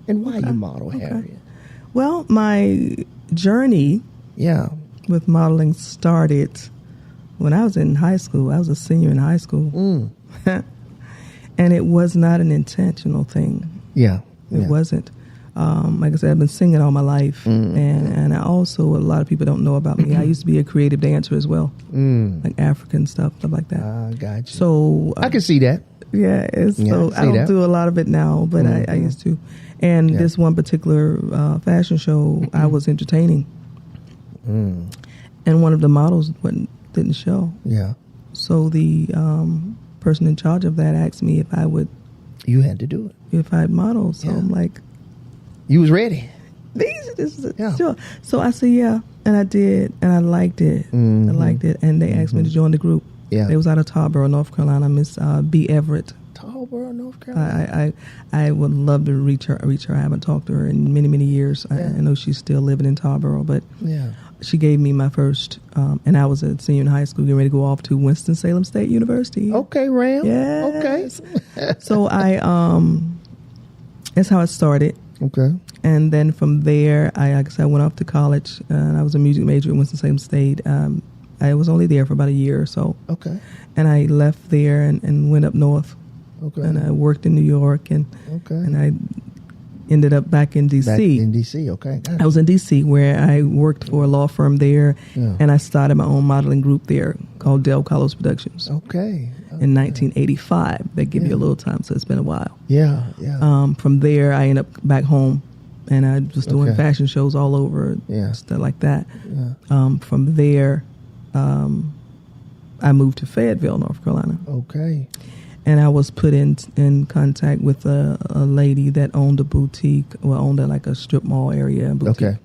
Harriet. Well, my journey Yeah. with modeling started when I was in high school. I was a senior in high school. And it was not an intentional thing. Yeah. It wasn't. Like I said, I've been singing all my life. And I also, a lot of people don't know about me, I used to be a creative dancer as well. Like African stuff like that. I got you. So I can see that. yeah, so I I see don't that. do a lot of it now, but I used to. And Yeah. this one particular fashion show, I was entertaining. And one of the models didn't show. Yeah. So the person in charge of that asked me if I would, You had to do it. if I'd model. So Yeah. I'm like, You was ready. this is Yeah. sure. So I said, yeah. And I did. And I liked it. I liked it. And they asked me to join the group. Yeah. They was out of Tarboro, North Carolina. Miss B. Everett Tarboro, North Carolina. I would love to reach her. I haven't talked to her in many, many years. Yeah. I know she's still living in Tarboro, but Yeah. she gave me my first, and I was a senior in high school, getting ready to go off to Winston-Salem State University. Okay, Ram. Yes. Okay. So that's how it started. Okay. And then from there, I went off to college, and I was a music major at Winston-Salem State. I was only there for about a year or so. Okay. And I left there and went up north. Okay. And I worked in New York, and I ended up back in D.C. Back in D.C., okay. I was in D.C. where I worked for a law firm there, and I started my own modeling group there called Del Carlos Productions. Okay. In 1985. They give you a little time, so it's been a while. Yeah, yeah. From there, I ended up back home, and I was doing fashion shows all over, stuff like that. Yeah. From there, I moved to Fayetteville, North Carolina. Okay. And I was put in contact with a lady that owned a boutique, owned like a strip mall area boutique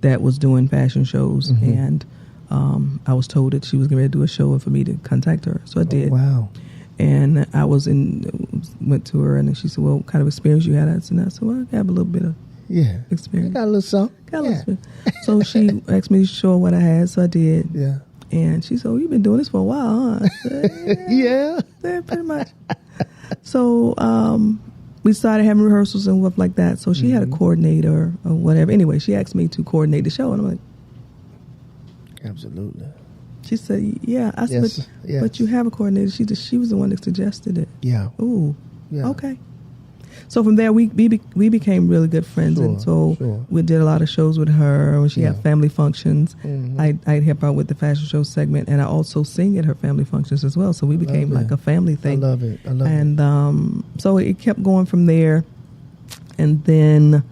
that was doing fashion shows. And I was told that she was going to do a show and for me to contact her. So I did. Wow. And I went to her, and she said, well, what kind of experience you had? I said, well, I have a little bit of experience. Got a little something. Got a little experience. So she asked me to show her what I had, so I did. Yeah. And she said, you've been doing this for a while, huh? I said, yeah. Pretty much. So we started having rehearsals and stuff like that. So she had a coordinator or whatever. Anyway, she asked me to coordinate the show, and I'm like, absolutely. She said, yeah. I said, but you have a coordinator. She was the one that suggested it. Yeah. Ooh. Yeah. Okay. So from there, we became really good friends, and so we did a lot of shows with her. When she had family functions, I'd help out with the fashion show segment, and I also sing at her family functions as well. So we became like a family thing. I love it. And so it kept going from there, and then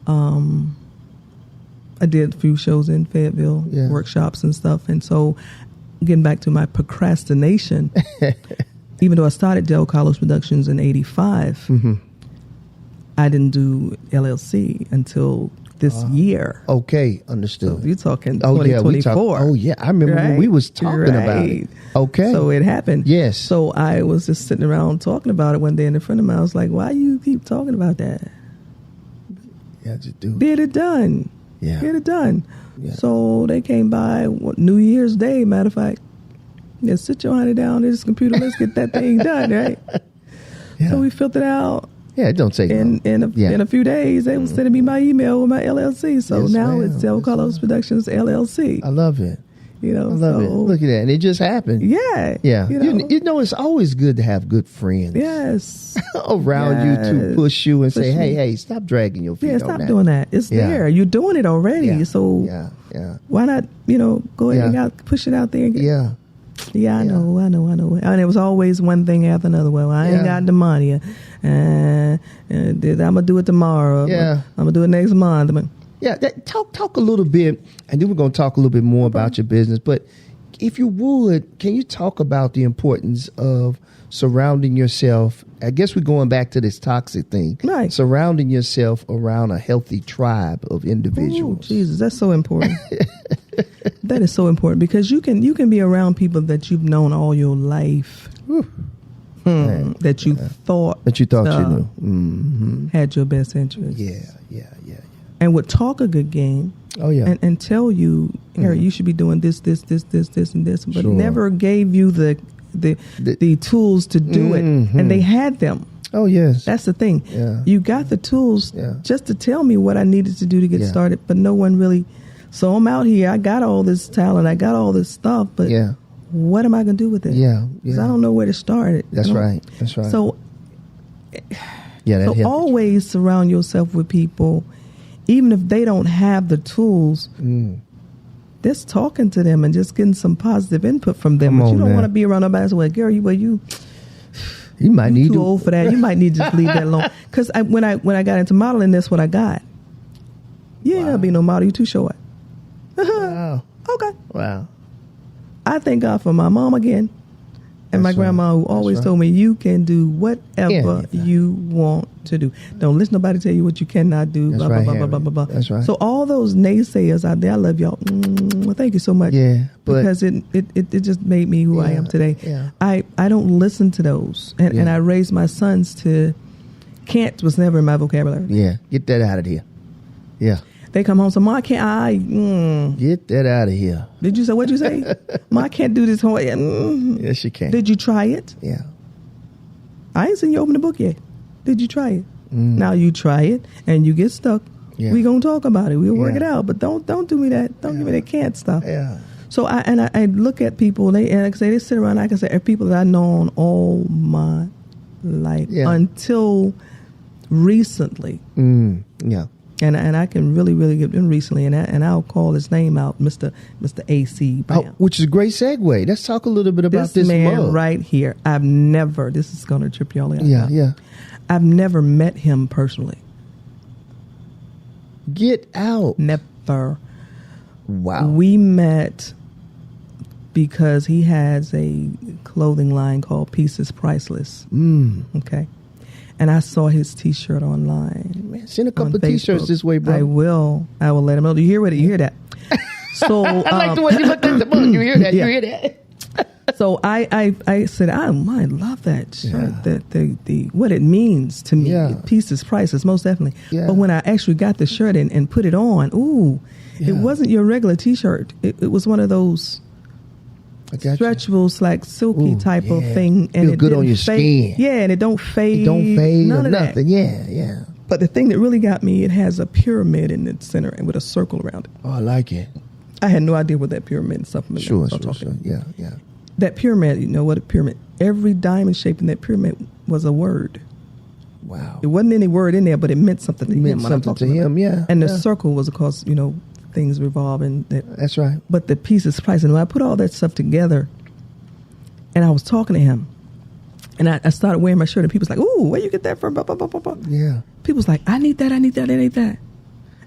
I did a few shows in Fayetteville, workshops and stuff. And so getting back to my procrastination, even though I started Del Carlos Productions in 85, I didn't do LLC until this year. Okay, understood. So you're talking 2024. Yeah, I remember when we was talking about it. Okay. So it happened. Yes. So I was just sitting around talking about it one day, and a friend of mine was like, why you keep talking about that? Yeah, just do it. Get it done. Yeah. Get it done. Yeah. So they came by New Year's Day, matter of fact. Yeah, sit your honey down at this computer. Let's get that thing done, right? Yeah. So we filled it out. Yeah, it don't take long. In a few days, they were sending me my email with my LLC. So now it's Del Carlos Productions LLC. I love it. I love it. Look at that. And it just happened. Yeah. Yeah. It's always good to have good friends. Yes. around you to push you and say, hey, stop dragging your feet on that. Yeah, stop doing that. It's there. You're doing it already. Yeah. So why not, go ahead and push it out there and get Yeah, I know. And it was always one thing after another. Well, I ain't got the money. I'm going to do it tomorrow. Yeah. I'm going to do it next month. Yeah, talk a little bit, and then we're going to talk a little bit more about your business. But if you would, can you talk about the importance of surrounding yourself? I guess we're going back to this toxic thing. Right. Surrounding yourself around a healthy tribe of individuals. Oh, Jesus, that's so important. That is so important because you can be around people that you've known all your life. That you thought you knew. Mm-hmm. Had your best interest. Yeah. And would talk a good game. Oh yeah. And tell you, Harry, you should be doing this, and this, but never gave you the tools to do it. And they had them. Oh yes. That's the thing. Yeah. You got the tools just to tell me what I needed to do to get started, but no one really. So I'm out here. I got all this talent. I got all this stuff, but what am I going to do with it? Yeah. Because I don't know where to start. That's right. So, so always surround yourself with people, even if they don't have the tools. Just talking to them and just getting some positive input from them. But you don't want to be around nobody. So, Gary, you might need too old for that. You might need to just leave that alone. Because when I got into modeling, that's what I got. You ain't gonna be no model. You too short. Wow. Okay. Wow. I thank God for my mom again And my That's grandma right. who That's always right. told me, you can do whatever Anything. you want to do. Don't listen to nobody tell you what you cannot do. That's Blah, right, blah, blah, Harry. blah, blah, blah, blah. That's right. So all those naysayers out there, I love y'all. Well, thank you so much. Yeah, but because it just made me who I am today. Yeah. I don't listen to those. And Yeah. I raised my sons to, can't was never in my vocabulary. yeah, get that out of here. Yeah, They come home, so Ma, get that out of here. did you say, what'd you say? Ma, I can't do this whole, Yes, you can. Did you try it? Yeah. I ain't seen you open the book yet. Did you try it? Now you try it and you get stuck. Yeah. We gonna talk about it. We'll work Yeah. it out. But don't do me that. Don't give me that can't stuff. Yeah. So I look at people. And like I say, they sit around. I can say people that I've known all my life until recently. Yeah. And I can really get in recently. And I'll call his name out, Mr. A.C. Brown. Which is a great segue. Let's talk a little bit about this man mug. right here. I've never. This is gonna trip y'all out. Yeah, yeah. I've never met him personally. Get out. Never. Wow. We met because he has a clothing line called Pieces Priceless. Okay. And I saw his T-shirt online. Man, send a couple on of T-shirts Facebook. this way, bro. I will let him know. Do you hear what? You hear that? So I like the way you looked at the mug. You hear that? Yeah. You hear that? So I said I love that shirt. Yeah. The what it means to me. Yeah. Pieces Priceless, most definitely. Yeah. But when I actually got the shirt and put it on, Yeah. it wasn't your regular T-shirt. It was one of those I got you. stretchable, like silky Ooh, type of yeah. thing, and Feel it good didn't on your fade. skin. Yeah, and it don't fade. It don't fade none or of nothing. that. Yeah, yeah. But the thing that really got me, it has a pyramid in the center and with a circle around it. Oh, I like it. I had no idea what that pyramid supplement. Sure. was. Yeah, yeah. That pyramid, you know what a pyramid? Every diamond shape in that pyramid was a word. Wow. It wasn't any word in there, but it meant something to It meant him. when I'm something to talking about him, it. yeah, And the yeah. circle was, of course, things revolve and that. That's right. But the Pieces Price, and when I put all that stuff together, and I was talking to him, and I started wearing my shirt, and people was like, "Ooh, where you get that from?" Blah, blah, blah, blah, blah. Yeah. People was like, "I need that, I need that, I need that,"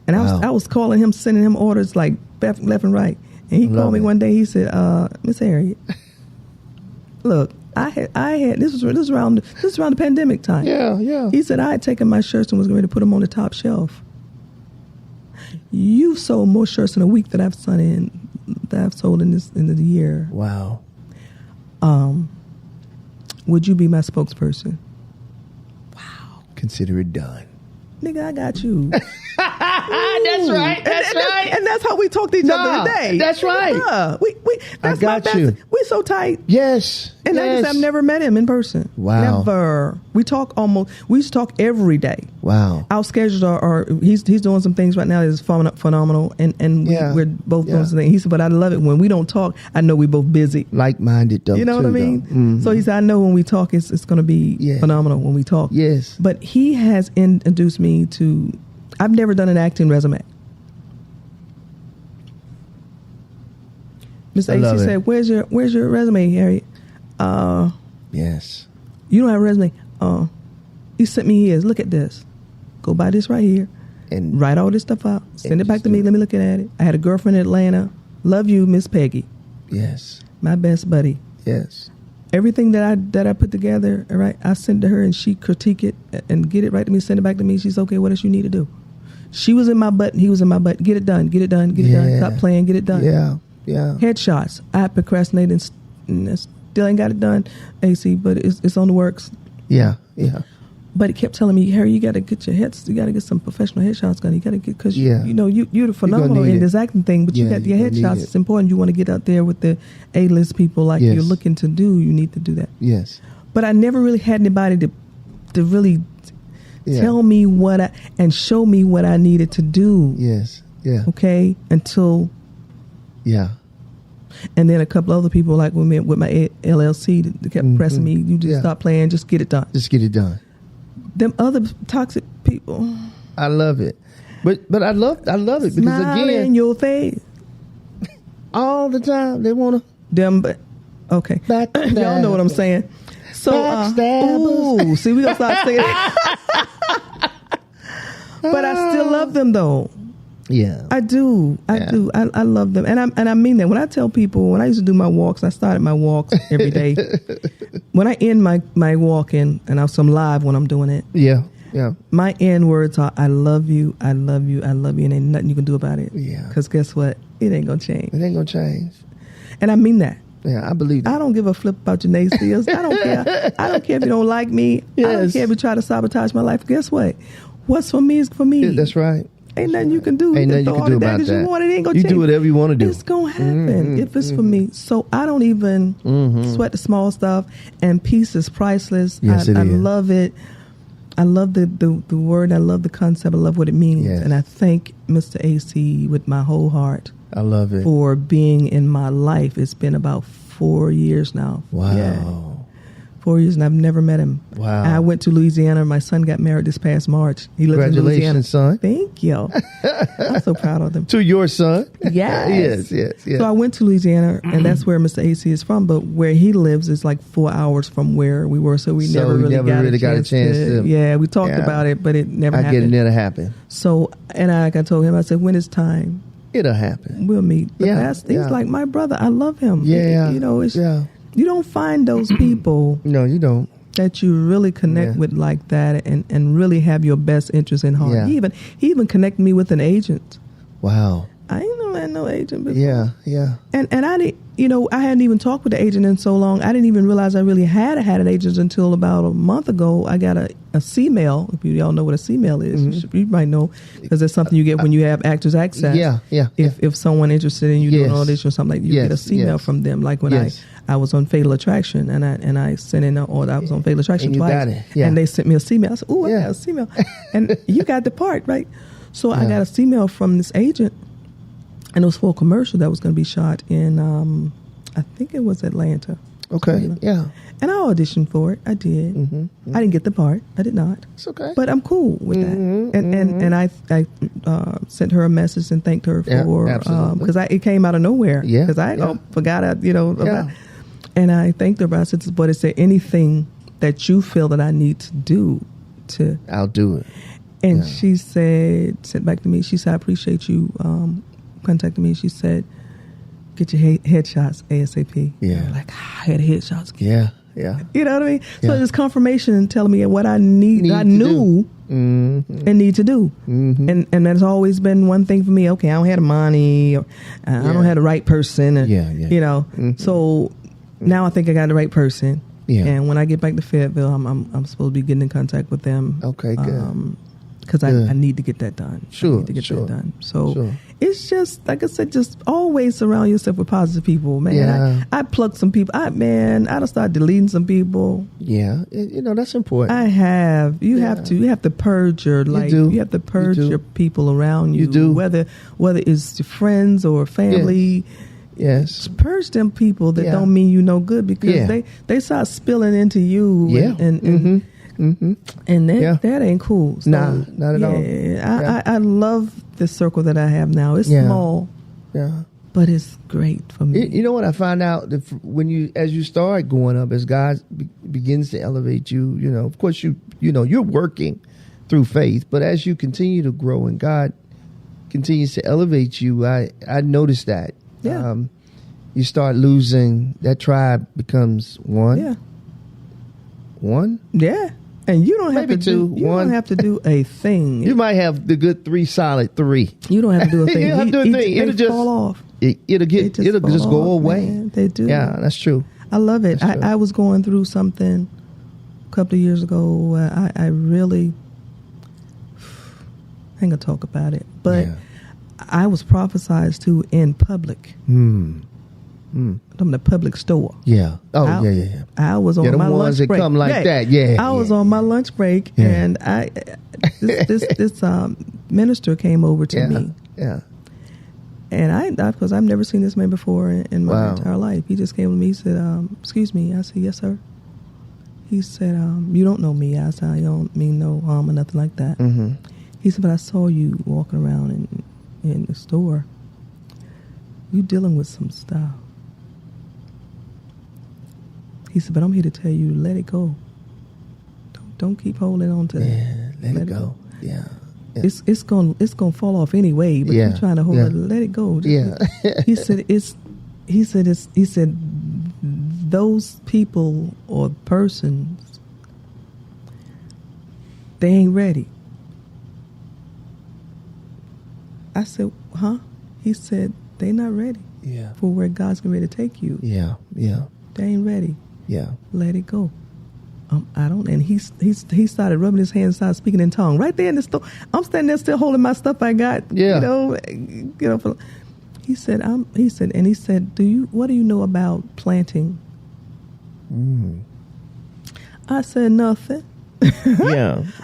and Wow. I was calling him, sending him orders like left and right. And he Love called me it. one day. He said, "Miss Harriet, look, I had this was around the pandemic time. Yeah, yeah. He said I had taken my shirts and was going to put them on the top shelf. You've sold more shirts in a week that I've sold in this end of the year. Wow. Would you be my spokesperson?" Consider it done. Nigga, I got you. That's right. That's right. And that's how we talk to each other today. That's right. Yeah, that's got my you. best. We so tight. Yes. And like I yes. said, I've never met him in person. Wow. Never. We used to talk every day. Wow. Our schedules are he's doing some things right now that is phenomenal, and Yeah. we're both doing Yeah. some things. He said, but I love it when we don't talk. I know we're both busy. Like-minded, though. You know what I too, mean? though. Mhm. So he said, I know when we talk, it's going to be Yeah. phenomenal when we talk. Yes. But he has introduced me to, I've never done an acting resume. Miss I AC love it. said, where's your resume, Harriet? Yes. You don't have a resume. He sent me his. Look at this. Go buy this right here. And Write all this stuff out. Send it back just to me. do it. Let me look at it. I had a girlfriend in Atlanta. Love you, Miss Peggy. yes. My best buddy. Yes. Everything that I put together, all right, I send to her and she critique it and get it right to me, send it back to me. She's okay, what else you need to do? She was in my butt and he was in my butt. Get it done, get it done, get it done. Yeah. Stop playing, get it done. Yeah. Yeah. Headshots. I procrastinated and still ain't got it done, AC, but it's on the works. Yeah. Yeah. But he kept telling me, Harry, you got to get your you got to get some professional headshots done. You got to get, because Yeah. you're phenomenal need in it. this acting thing, but you Yeah, got your you're gonna need headshots. it. It's important. You want to get out there with the A-list people like Yes. you're looking to do. You need to do that. Yes. But I never really had anybody to really Yeah. tell me and show me what I needed to do. Yes. Yeah. Okay, until. Yeah. And then a couple other people, like with my LLC, that kept pressing me. You just Yeah. stop playing, just get it done. Just get it done. Them other toxic people, I love it. But I love it because smile in again, your face. all the time they want to Them, but okay, Backstab. y'all know what I'm saying. So, Backstabbers. ooh, see, we gonna start singing. But I still love them though. Yeah. I do. Yeah. I love them. And I mean that. When I tell people, when I used to do my walks, I started my walks every day. When I end my walking, and I'm live when I'm doing it. Yeah. Yeah. My end words are, I love you, I love you, I love you, and ain't nothing you can do about it. Yeah. Because guess what? It ain't going to change. It ain't going to change. And I mean that. Yeah, I believe that. I don't give a flip about your naysayers. I don't care. I don't care if you don't like me. Yes. I don't care if you try to sabotage my life. Guess what? What's for me is for me. Yeah, that's right. Ain't nothing you can do. Ain't nothing you can do about that. You want, it ain't gonna you change. do whatever you want to do. It's gonna happen if it's for me. So I don't even sweat the small stuff. And peace is priceless. Yes, I it is. love it. I love the word. I love the concept. I love what it means. Yes. And I thank Mr. AC with my whole heart I love it. for being in my life. It's been about 4 years now. Wow. Yeah. 4 years, and I've never met him. Wow. I went to Louisiana. My son got married this past March. He lives in Louisiana. Congratulations, son. Thank you. I'm so proud of them. To your son. Yes. yes. So I went to Louisiana, and that's where Mr. AC is from. But where he lives is like 4 hours from where we were. So we So never we really never got, really a chance to. Yeah, we talked Yeah. about it, but it never I get it, happened. it'll happen. So, and I told him, I said, when it's time, It'll happen. we'll meet. But Yeah, he's yeah. like my brother. I love him. Yeah. You know, it's, Yeah. you don't find those people No, you don't. that you really connect Yeah. with like that, and really have your best interest in heart. Yeah. He even connected me with an agent. Wow. I ain't know I had no agent before. Yeah. And I didn't, I hadn't even talked with the agent in so long. I didn't even realize I really had an agent until about a month ago. I got a C-mail. If you all know what a C-mail is, you might know, because it's something you get when you have Actors Access. Yeah. If someone interested in you doing Yes. an audition or something, like you Yes, get a C-mail yes. from them. Like when Yes. I was on Fatal Attraction, and I sent in or I was on Fatal Attraction And you twice, got it. Yeah. and they sent me a C-mail. I said, "Ooh, I Yeah. got a C-mail," and you got the part right. So I Yeah. got a C-mail from this agent. And it was for a commercial that was going to be shot in, I think it was Atlanta. Okay. Yeah. And I auditioned for it. I did. I didn't get the part. I did not. It's okay. But I'm cool with that. And I sent her a message and thanked her Yeah, for absolutely. because it came out of nowhere. Yeah, Because I yeah. forgot about. Yeah. And I thanked her. But I said, "But is there anything that you feel that I need to do to?" I'll do it. And Yeah. she said back to me, she said, "I appreciate you contacting me." She said, "Get your headshots ASAP." Yeah. I'm like, I had headshots. Yeah. You know what I mean? Yeah. So it's confirmation and telling me what I Need I to knew Mm-hmm. and need to do. And that's always been one thing for me. Okay, I don't have the money, or I don't have the right person. And, Yeah. You know, so now I think I got the right person. Yeah. And when I get back to Fayetteville, I'm supposed to be getting in contact with them. Okay, good. Because Good. I need to get that done. Sure, I need to get sure, that done. So sure. it's just, like I said, just always surround yourself with positive people, man. Yeah. I plucked some people. I done started deleting some people. Yeah. That's important. I have. You have to purge your life. do. You have to purge You do. your people around you. You do. Whether it's your friends or family. yes. Purge them people that Yeah. don't mean you no good, because Yeah. they start spilling into you. Yeah. And that, Yeah. that ain't cool. So, Nah, not at all. Yeah, I love the circle that I have now. It's Yeah. small, Yeah. but it's great for me. You know what I find out that as you start going up, as God begins to elevate you, of course you're working through faith, but as you continue to grow and God continues to elevate you, I noticed that. Yeah. You start losing, that tribe becomes one. Yeah. One. Yeah. And you don't have Maybe to two, do. You one. don't have to do a thing. You might have the good solid three. You don't have to do a thing. You don't have to do a thing. They It'll just fall off. It'll They just fall go off, away. man. They do. Yeah, that's true. I love it. That's true. I was going through something a couple of years ago. I really, I ain't gonna talk about it, but Yeah. I was prophesized to in public. From the public store. Yeah. Oh, I, yeah. I was on Yeah, them my ones lunch that break. come like that, yeah, I was yeah. on my lunch break, Yeah. and this minister came over to Yeah. me, Yeah. and because I've never seen this man before in my Wow. entire life. He just came to me. He said, "Excuse me." I said, "Yes, sir." He said, "You don't know me." I said, "I don't mean no harm or nothing like that." Mm-hmm. He said, "But I saw you walking around in the store. You dealing with some stuff." He said, "But I'm here to tell you, let it go. Don't keep holding on to that. Yeah. Let it go. Yeah. it's gonna fall off anyway. But you're trying to hold it. Let it go. He said those people or persons, they ain't ready. I said, huh? He said, they not ready for where God's getting ready to take you. They ain't ready. Let it go. I don't. And he started rubbing his hands, started speaking in tongues right there in the store. I'm standing there still holding my stuff I got. You know. He said, what do you know about planting? I said nothing.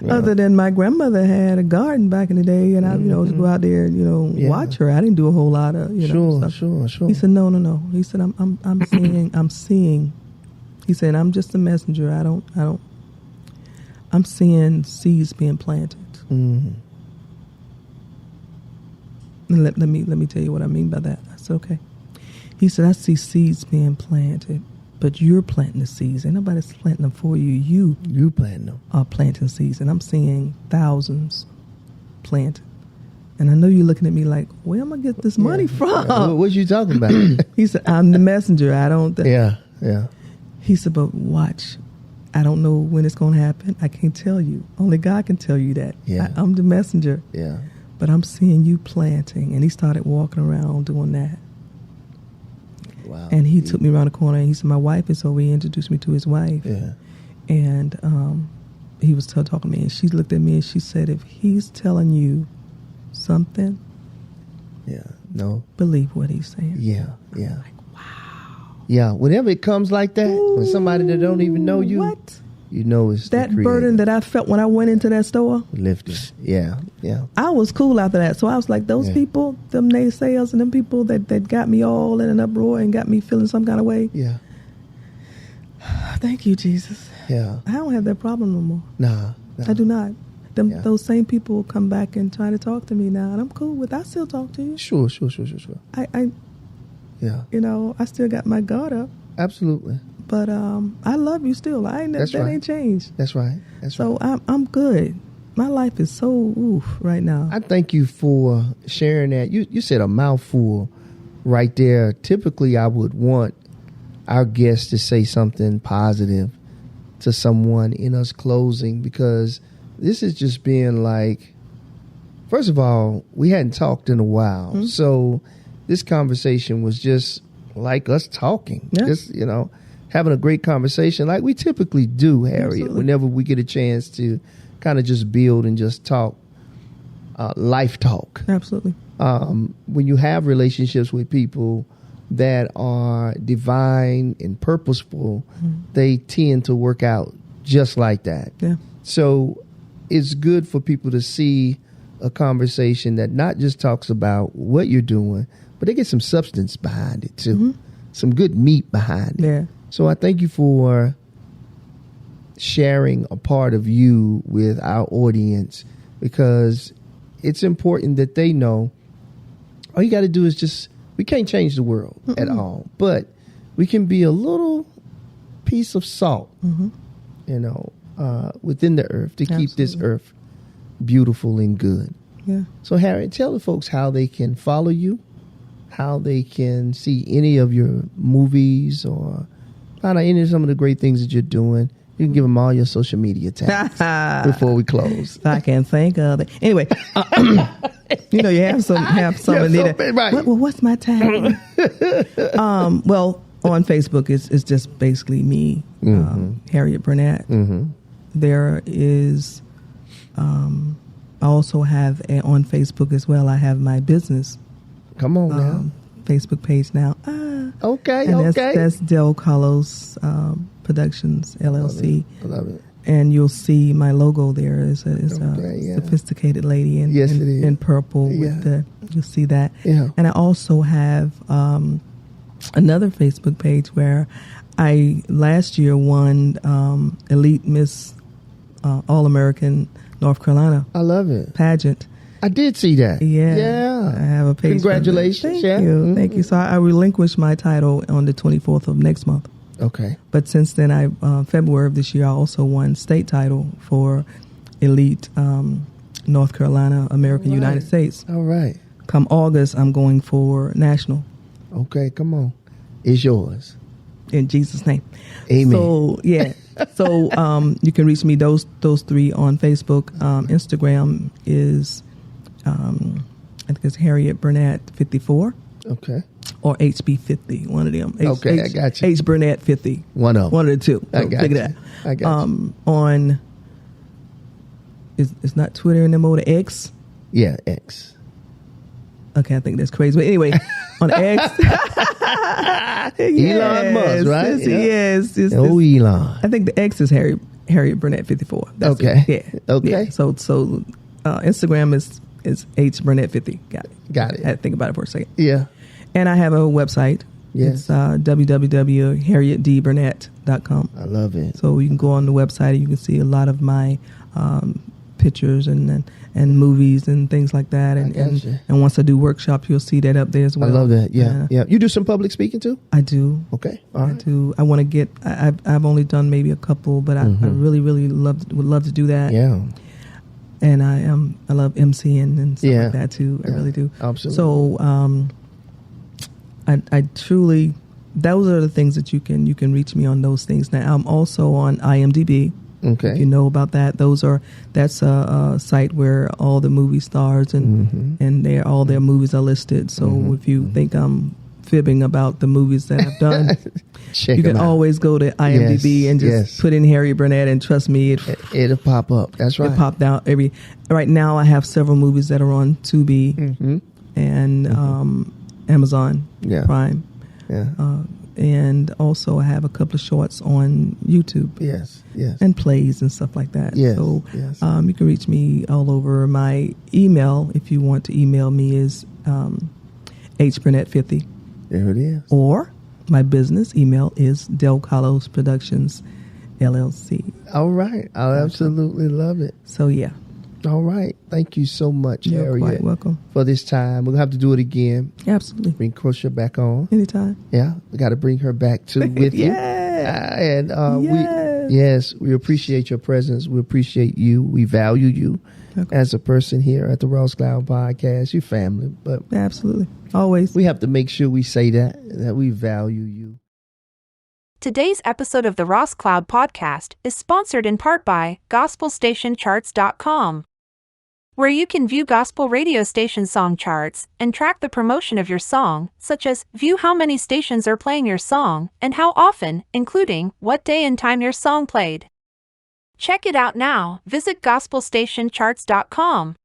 Other than my grandmother had a garden back in the day, and I, to go out there and watch her. I didn't do a whole lot of stuff. Sure. He said, no. He said, I'm seeing. He said, I'm just a messenger. I'm seeing seeds being planted. Let me tell you what I mean by that. I said, okay. He said, I see seeds being planted. But you're planting the seeds. Ain't nobody's planting them for you. You planting them. Are planting seeds. And I'm seeing thousands planted. And I know you're looking at me like, where am I going to get this money from? What you talking about? He said, I'm the messenger. I don't... Yeah. He said, but watch. I don't know when it's going to happen. I can't tell you. Only God can tell you that. I'm the messenger. But I'm seeing you planting. And he started walking around doing that. Wow. And he took me around the corner and he said, my wife is over. He introduced me to his wife. And he was talking to me and she looked at me and she said, if he's telling you something, believe what he's saying. I'm like, wow. Yeah, whenever it comes like that, when somebody that don't even know you, you know it's that burden that I felt when I went into that store. Lifted. Yeah. I was cool after that. So I was like, those people, them naysayers and them people that got me all in an uproar and got me feeling some kind of way. Yeah. Thank you, Jesus. Yeah. I don't have that problem no more. Nah. I do not. Those same people come back and try to talk to me now, and I'm cool with. I still talk to you. Sure. I still got my guard up. Absolutely. But I love you still. Ain't changed. That's right. So I'm good. My life is so right now. I thank you for sharing that. You said a mouthful right there. Typically, I would want our guests to say something positive to someone in us closing, because this is just being like, first of all, we hadn't talked in a while. So this conversation was just like us talking. Just, having a great conversation like we typically do, Harriet. Absolutely. Whenever we get a chance to kind of just build and just talk, life talk. Absolutely. When you have relationships with people that are divine and purposeful, they tend to work out just like that. Yeah. So it's good for people to see a conversation that not just talks about what you're doing, but they get some substance behind it too. Some good meat behind it. Yeah. So I thank you for sharing a part of you with our audience, because it's important that they know all you got to do is we can't change the world at all, but we can be a little piece of salt, within the earth to keep this earth beautiful and good. Yeah. So Harriet, tell the folks how they can follow you, how they can see any of your movies or find out any of some of the great things that you're doing. You can give them all your social media tags before we close. I can't think of it. Anyway, you have some Anita. Right. What's my tag? Well, on Facebook it's just basically me, Harriet Burnett. There is, I also have on Facebook as well. I have my business. Come on now. Facebook page now. Okay. That's Del Carlos Productions LLC. I love it. And you'll see my logo there is a sophisticated lady in purple with you'll see that. Yeah. And I also have another Facebook page where I last year won Elite Miss All American North Carolina. I love it. Pageant. I did see that. Yeah. I have a page. Congratulations. Thank you. Thank you. So I relinquished my title on the 24th of next month. Okay. But since then, February of this year, I also won state title for Elite North Carolina, America, All right. United States. All right. Come August, I'm going for national. Okay, come on. It's yours. In Jesus' name. Amen. So, yeah. So, you can reach me those three on Facebook. Instagram is, I think it's Harriet Burnett 54 Okay. or HB 50, one of them. Okay, I got you. H Burnett 50. One of them. One of the two. I got figure you. that. I got you. On, it's not Twitter anymore, the X. Yeah, X. Okay, I think that's crazy. But anyway, on X. Elon Musk, right? Yes. Elon. I think the X is Harriet Burnett 54. That's Okay. it. Yeah. Okay. Yeah. So Instagram is H Burnett 50. Got it. Got it. I had to think about it for a second. Yeah. And I have a website. Yes. It's www.harrietdburnett.com. I love it. So you can go on the website and you can see a lot of my pictures and movies and things like that. And, gotcha. and once I do workshops, you'll see that up there as well. I love that. Yeah. Yeah. You do some public speaking too? I do. Okay. All I right. do. I want to get. I've only done maybe a couple, but I really would love to do that. Yeah. And I love MCing and stuff Yeah. like that too. I Yeah. really do. Absolutely. So I truly, those are the things that you can reach me on those things. Now I'm also on IMDb. Okay. If you know about that, that's a site where all the movie stars and all their movies are listed. So if you think I'm fibbing about the movies that I've done, Check you can them out. always go to IMDb Yes, and just yes. put in Harriet Burnett, and trust me, It'll pop up. That's right. it popped out right now. I have several movies that are on Tubi and Amazon Yeah. Prime, Yeah. and also I have a couple of shorts on YouTube. Yes. Yes. And plays and stuff like that. Yes, So yes. you can reach me all over. My email, if you want to email me, is hburnett50. There it is. Or my business email is Del Carlos Productions, LLC. All right. I absolutely love it. So, yeah. All right. Thank you so much, You're Harriet, quite welcome. for this time. We'll have to do it again. Absolutely. Bring Crochet back on. Anytime. Yeah. We got to bring her back too with you. Yes. And we appreciate your presence. We appreciate you. We value you as a person here at the Ross Cloud Podcast. Your family. But Absolutely. Always. we have to make sure we say that we value you. Today's episode of the Ross Cloud Podcast is sponsored in part by GospelStationCharts.com, where you can view gospel radio station song charts and track the promotion of your song, such as view how many stations are playing your song and how often, including what day and time your song played. Check it out now. Visit GospelStationCharts.com.